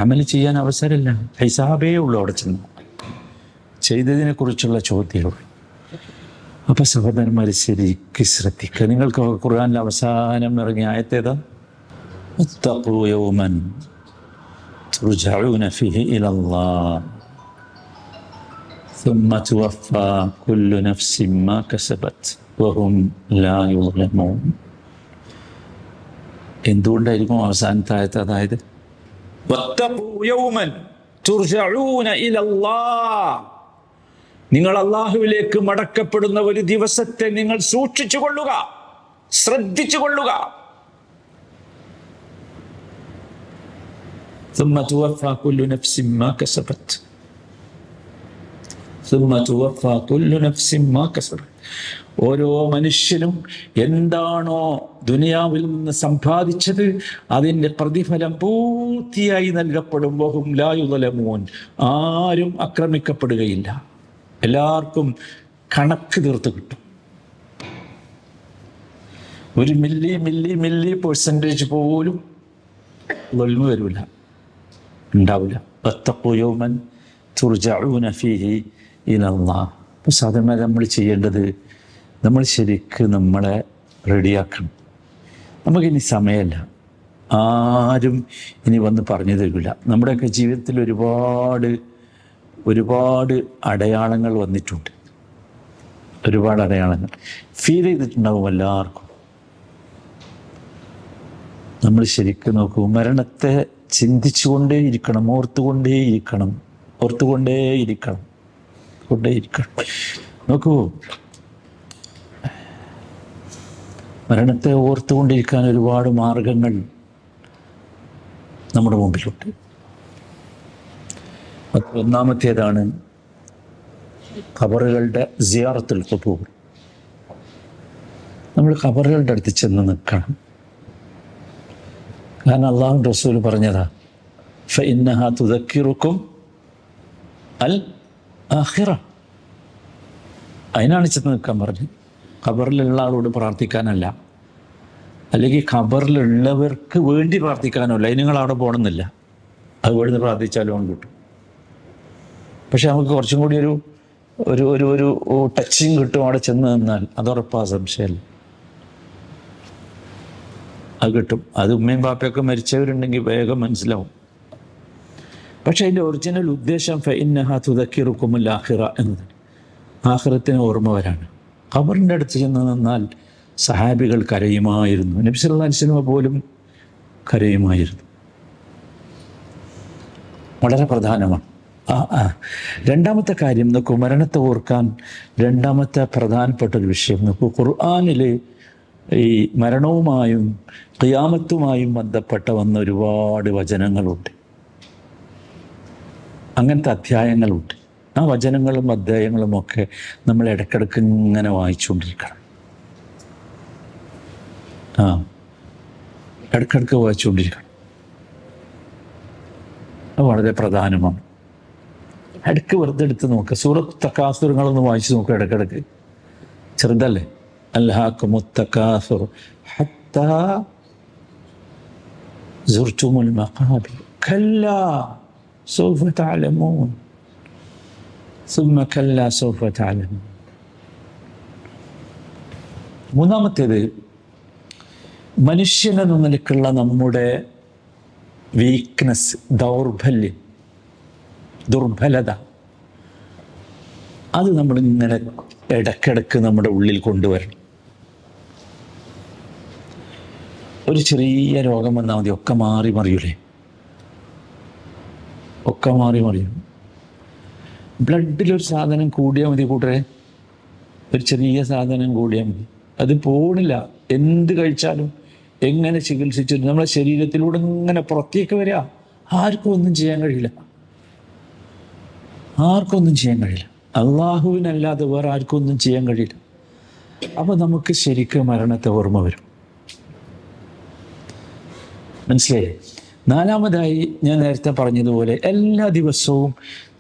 അമൽ ചെയ്യാൻ അവസരമില്ല, ഹിസാബേ ഉള്ളൂ. അവിടെ ചെന്ന് ചെയ്തതിനെ കുറിച്ചുള്ള ചോദ്യമുള്ളൂ. അപ്പൊ സഹോദരന്മാർ ശരിക്കും ശ്രദ്ധിക്കുക. നിങ്ങൾക്ക് ഖുർആനിലെ അവസാനം ഇറങ്ങിയ ആയത്തേതാ? ഇത്തഖൂ യൗമൻ തുർജഊന ഫീഹി ഇലല്ലാഹ് ثم توفى كل نفس ما كسبت وهم لا يظلمون. എന്തുകൊണ്ടായിരിക്കും അവസാനത്തെ ആയത്ത്? അതായത് വത്തഖൂ യൗമൻ തുർജഊന ഇലല്ലാഹ്, നിങ്ങൾ അല്ലാഹുവിലേക്ക് മടക്കപ്പെടുന്ന ഒരു ദിവസത്തെ നിങ്ങൾ സൂക്ഷിച്ചു കൊള്ളുക. ശ്രദ്ധിച്ചു കൊള്ളുക. ثم توفى كل نفس ما كسبت ثم توفى كل نفس ما كسبت. ഓരോ മനുഷ്യനും എന്താണോ ദുനിയാവിൽ നിന്ന് സമ്പാദിച്ചത് അതിൻ്റെ പ്രതിഫലം പൂർത്തിയായി നൽകപ്പെടും. വഹും ലാ യുളമൂൻ. ആരും ആക്രമിക്കപ്പെടുകയില്ല. എല്ലാവർക്കും കണക്ക് തീർത്ത് കിട്ടും. ഒരു മില്ലി പെർസെൻറ്റേജ് പോലും ദുൽമ് വരില്ല, ഉണ്ടാവില്ല. വത്തഖൂ യൗമൻ തുർജഊന ഫീഹി ഇലല്ലാഹ്. അപ്പോൾ സാധാരണ നമ്മൾ ചെയ്യേണ്ടത് നമ്മൾ ശരിക്ക് നമ്മളെ റെഡിയാക്കണം. നമുക്കിനി സമയമല്ല, ആരും ഇനി വന്ന് പറഞ്ഞു തരില്ല. നമ്മുടെയൊക്കെ ജീവിതത്തിൽ ഒരുപാട് അടയാളങ്ങൾ വന്നിട്ടുണ്ട്. ഒരുപാട് അടയാളങ്ങൾ ഫീൽ ചെയ്തിട്ടുണ്ടാവും എല്ലാവർക്കും. നമ്മൾ ശരിക്കും നോക്കൂ, മരണത്തെ ചിന്തിച്ചുകൊണ്ടേയിരിക്കണം, ഓർത്തുകൊണ്ടേയിരിക്കണം. നോക്കൂ, മരണത്തെ ഓർത്തുകൊണ്ടിരിക്കാൻ ഒരുപാട് മാർഗങ്ങൾ നമ്മുടെ മുമ്പിലുണ്ട്. ഒന്നാമത്തേതാണ് ഖബറുകളുടെ സിയാറത്തുൽ ഖുബൂർ. നമ്മൾ ഖബറുകളുടെ അടുത്ത് ചെന്ന് നിൽക്കണം. കാരണം അല്ലാഹു റസൂൽ പറഞ്ഞതാ, ഫഇന്നഹാ തുദക്കിറുക്കും അൽ ആഖിറ. അതിനാണ് ചെന്ന് നിൽക്കാൻ പറഞ്ഞത്. ഖബറിലുള്ള ആളോട് പ്രാർത്ഥിക്കാനല്ല, അല്ലെങ്കിൽ ഖബറിലുള്ളവർക്ക് വേണ്ടി പ്രാർത്ഥിക്കാനല്ല. അതിന് നിങ്ങൾ അവിടെ പോകണമെന്നില്ല, അത് വേണ്ടി പ്രാർത്ഥിച്ചാലും കിട്ടും. പക്ഷെ നമുക്ക് കുറച്ചും കൂടി ഒരു ടച്ചിങ് കിട്ടും അവിടെ ചെന്ന് നിന്നാൽ. അതുറപ്പാ, സംശയമല്ല, അത് കിട്ടും. അത് ഉമ്മയും ബാപ്പയൊക്കെ മരിച്ചവരുണ്ടെങ്കിൽ വേഗം മനസ്സിലാവും. പക്ഷെ അതിൻ്റെ ഒറിജിനൽ ഉദ്ദേശം ഫഇന്നഹാ തുദക്കിറുക്കുമുൽ ആഖിറ എന്നതാണ്. ആഖിറത്തിന് ഓർമ്മ വരാണ്. ഖബറിൻ്റെ അടുത്ത് ചെന്ന് നിന്നാൽ സഹാബികൾ കരയുമായിരുന്നു. നബി സല്ലല്ലാഹു അലൈഹി വസല്ലം പോലും കരയുമായിരുന്നു. വളരെ പ്രധാനമാണ്. രണ്ടാമത്തെ കാര്യം നോക്കൂ, മരണത്തെ ഓർക്കാൻ രണ്ടാമത്തെ പ്രധാനപ്പെട്ട ഒരു വിഷയം നോക്കൂ. ഖുർആനിൽ ഈ മരണവുമായും ഖിയാമത്തുമായും ബന്ധപ്പെട്ട വന്ന ഒരുപാട് വചനങ്ങളുണ്ട്, അങ്ങനത്തെ അധ്യായങ്ങളുണ്ട്. ആ വചനങ്ങളും അധ്യായങ്ങളും ഒക്കെ നമ്മൾ ഇടയ്ക്കിടയ്ക്ക് ഇങ്ങനെ വായിച്ചുകൊണ്ടിരിക്കണം. ഇടയ്ക്കിടയ്ക്ക് വായിച്ചുകൊണ്ടിരിക്കണം. അത് വളരെ പ്രധാനമാണ്. ഇടയ്ക്ക് വെറുതെ എടുത്ത് നോക്കുക. സൂറത്ത് തകാസുറുകളൊന്ന് വായിച്ച് നോക്കുക ഇടയ്ക്കിടയ്ക്ക്. ചെറുതല്ലേ? അൽഹാക്കുമുത് തകാസുർ ഹത്താ സുർതുമുൽ മഖാബിർ കല്ലാ സൗഫ തഅലമൂൻ സുമ്മ കല്ലാ സൗഫ തഅലമൂൻ. മൂന്നാമത്തേത്, മനുഷ്യനെന്ന നിലക്കുള്ള നമ്മുടെ വീക്ക്നെസ്, ദൗർബല്യം, ദുർബലത, അത് നമ്മളിങ്ങനെ ഇടയ്ക്കിടയ്ക്ക് നമ്മുടെ ഉള്ളിൽ കൊണ്ടുവരണം. ഒരു ചെറിയ രോഗം വന്നാൽ മതി, ഒക്കെ മാറി മറിയൂലേ? ഒക്കെ മാറി മറിയും. ബ്ലഡിലൊരു സാധനം കൂടിയാൽ മതി കൂട്ടരെ, ഒരു ചെറിയ സാധനം കൂടിയാൽ മതി, അത് പോണില്ല. എന്ത് കഴിച്ചാലും എങ്ങനെ ചികിത്സിച്ചിട്ട് നമ്മളെ ശരീരത്തിലൂടെ ഇങ്ങനെ പുറത്തേക്ക് വരിക. ആർക്കും ഒന്നും ചെയ്യാൻ കഴിയില്ല. അള്ളാഹുവിനല്ലാതെ വേറെ ആർക്കും ഒന്നും ചെയ്യാൻ കഴിയില്ല. അപ്പോൾ നമുക്ക് ശരിക്കും മരണത്തെ ഓർമ്മ വരും. മനസ്സിലായി? നാലാമതായി ഞാൻ നേരത്തെ പറഞ്ഞതുപോലെ എല്ലാ ദിവസവും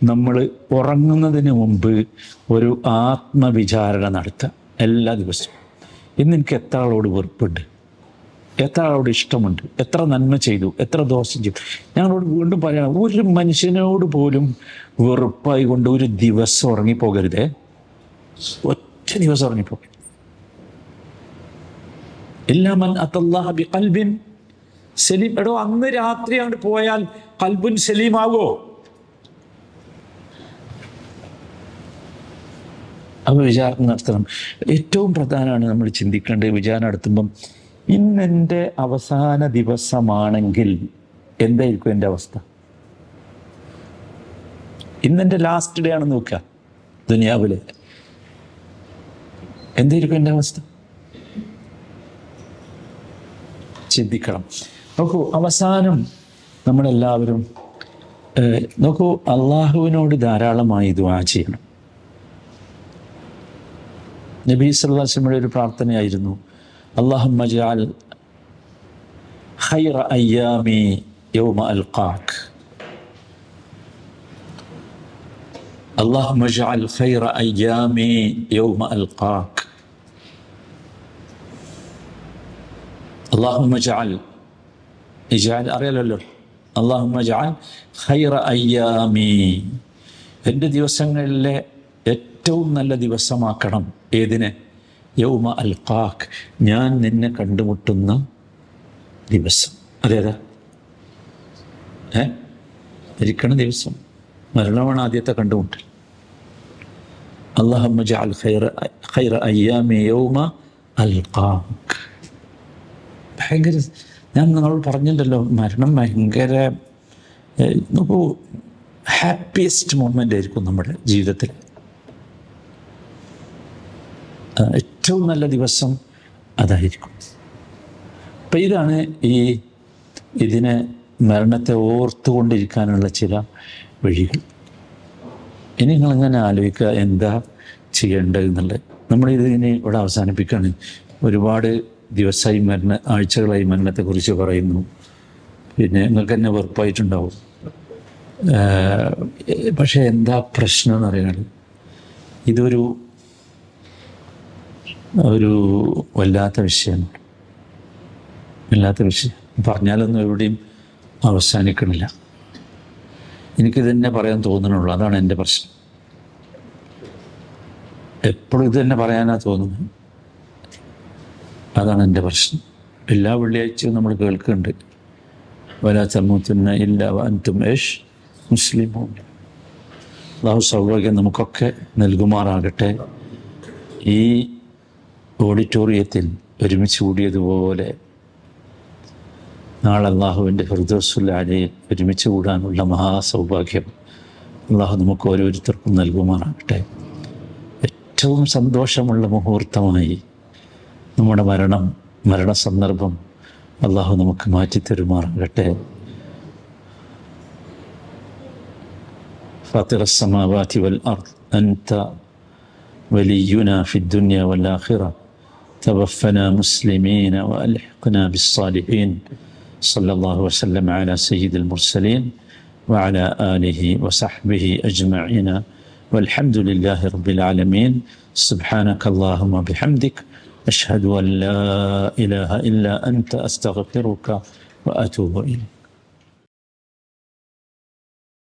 നമ്മൾ ഉറങ്ങുന്നതിന് മുമ്പ് ഒരു ആത്മവിചാരണ നടത്തുക. എല്ലാ ദിവസവും, ഇന്ന് എനിക്ക് എത്ര ആളോട് വെറുപ്പുണ്ട്, എത്ര ആളോട് ഇഷ്ടമുണ്ട്, എത്ര നന്മ ചെയ്തു, എത്ര ദോഷം ചെയ്തു. ഞങ്ങളോട് വീണ്ടും പറയണം, ഒരു മനുഷ്യനോട് പോലും വെറുപ്പായി കൊണ്ട് ഒരു ദിവസം ഉറങ്ങിപ്പോകരുതേ. ഒറ്റ ദിവസം ഉറങ്ങിപ്പോകരുത്. ഇല്ലാ മൻ അത്തല്ലാഹ ബിഖൽബിൻ സലീം. എടോ, അന്ന് രാത്രി അങ്ങോട്ട് പോയാൽ ഖൽബുൻ സലീമാവോ? അപ്പോൾ വിചാരണ നടത്തണം. ഏറ്റവും പ്രധാനമാണ് നമ്മൾ ചിന്തിക്കേണ്ടത് വിചാരണ നടത്തുമ്പം, ഇന്നെൻ്റെ അവസാന ദിവസമാണെങ്കിൽ എന്തായിരിക്കും എൻ്റെ അവസ്ഥ? ഇന്നെൻ്റെ ലാസ്റ്റ് ഡേ ആണെന്ന് നോക്കുക ദുനിയാവില്, എന്തായിരിക്കും എൻ്റെ അവസ്ഥ? ചിന്തിക്കണം. നോക്കൂ, അവസാനം നമ്മളെല്ലാവരും നോക്കൂ, അള്ളാഹുവിനോട് ധാരാളമായി ദുആ ചെയ്യണം. നബി സല്ലല്ലാഹു അലൈഹി വസല്ലമയുടെ ഒരു പ്രാർത്ഥനയായിരുന്നു, അല്ലാഹുമ്മ ജഅൽ ഖൈറ അയ്യാമി യൗമ അൽഖാക്, അല്ലാഹുമ്മ ജഅൽ ഖൈറ അയ്യാമി യൗമ അൽഖാക്, അല്ലാഹുമ്മ ജഅൽ, ഇജഅൽ അറിയാലല്ലോ, അല്ലാഹുമ്മ ജഅൽ ഖൈറ അയ്യാമി, എൻ്റെ ദിവസങ്ങളിലെ ഏറ്റവും നല്ല ദിവസമാക്കണം. ഏതിനെ? യൗമ അൽഖാക്, ഞാൻ നിന്നെ കണ്ടുമുട്ടുന്ന ദിവസം. അതേതാ? മരിക്കണ ദിവസം. മരണമാണ് ആദ്യത്തെ കണ്ടുമുട്ടൽ. അല്ലാഹുമ്മ ജഅൽ ഖൈറ അയ്യാമി യൗമ അൽഖാക്. ഭയങ്കര, ഞാൻ നിങ്ങളോട് പറഞ്ഞിട്ടുണ്ടല്ലോ, മരണം ഭയങ്കര നോക്കൂ ഹാപ്പിയസ്റ്റ് മൊമെൻ്റ് ആയിരിക്കും നമ്മുടെ ജീവിതത്തിൽ. ഏറ്റവും നല്ല ദിവസം അതായിരിക്കും. അപ്പം ഇതാണ് ഇതിനെ മരണത്തെ ഓർത്തുകൊണ്ടിരിക്കാനുള്ള ചില വഴികൾ. ഇനി നിങ്ങളിങ്ങനെ ആലോചിക്കുക എന്താ ചെയ്യേണ്ടത് എന്നുള്ളത്. നമ്മളിതിനെ ഇവിടെ അവസാനിപ്പിക്കുകയാണ്. ഒരുപാട് ദിവസമായി ആഴ്ചകളായി മരണത്തെക്കുറിച്ച് പറയുന്നു. പിന്നെ നിങ്ങൾക്ക് തന്നെ വെറുപ്പായിട്ടുണ്ടാവും. പക്ഷേ എന്താ പ്രശ്നം എന്ന് പറയുന്നത്, ഇതൊരു വല്ലാത്ത വിഷയമാണ്. വല്ലാത്ത വിഷയം പറഞ്ഞാലൊന്നും എവിടെയും അവസാനിക്കണില്ല. എനിക്കിത് തന്നെ പറയാൻ തോന്നണുള്ളൂ. അതാണ് എൻ്റെ പ്രശ്നം. എപ്പോഴും ഇത് തന്നെ പറയാനാ തോന്നുന്നത്. അതാണ് എൻ്റെ പ്രശ്നം. എല്ലാ വെള്ളിയാഴ്ചയും നമ്മൾ കേൾക്കുന്നുണ്ട്, വലാ തമൂതുന്ന ഇല്ലാ വഅൻതും മുസ്ലിമൂൻ. അല്ലാഹു സൗഭാഗ്യം നമുക്കൊക്കെ നൽകുമാറാകട്ടെ. ഈ ഓഡിറ്റോറിയത്തിൽ ഒരുമിച്ച് കൂടിയതുപോലെ നാളെ അള്ളാഹുവിൻ്റെ ഫിർദൗസുൽ അലയിൽ ഒരുമിച്ച് കൂടാനുള്ള മഹാസൗഭാഗ്യം അള്ളാഹു നമുക്ക് ഓരോരുത്തർക്കും നൽകുമാറാകട്ടെ. ഏറ്റവും സന്തോഷമുള്ള മുഹൂർത്തമായി നമ്മുടെ മരണസന്ദർഭം അള്ളാഹു നമുക്ക് മാറ്റിത്തരുമാറാകട്ടെ. ഫാത്തിറസ് സമാവാതി വൽ അർദ് അൻത വലിയുനാ ഫിദ്ദുനിയ വൽ ആഖിറ توفنا مسلمين وألحقنا بالصالحين. صلى الله وسلم على سيد المرسلين وعلى آله وصحبه أجمعين والحمد لله رب العالمين. سبحانك اللهم وبحمدك أشهد أن لا إله إلا أنت أستغفرك وأتوب إليك.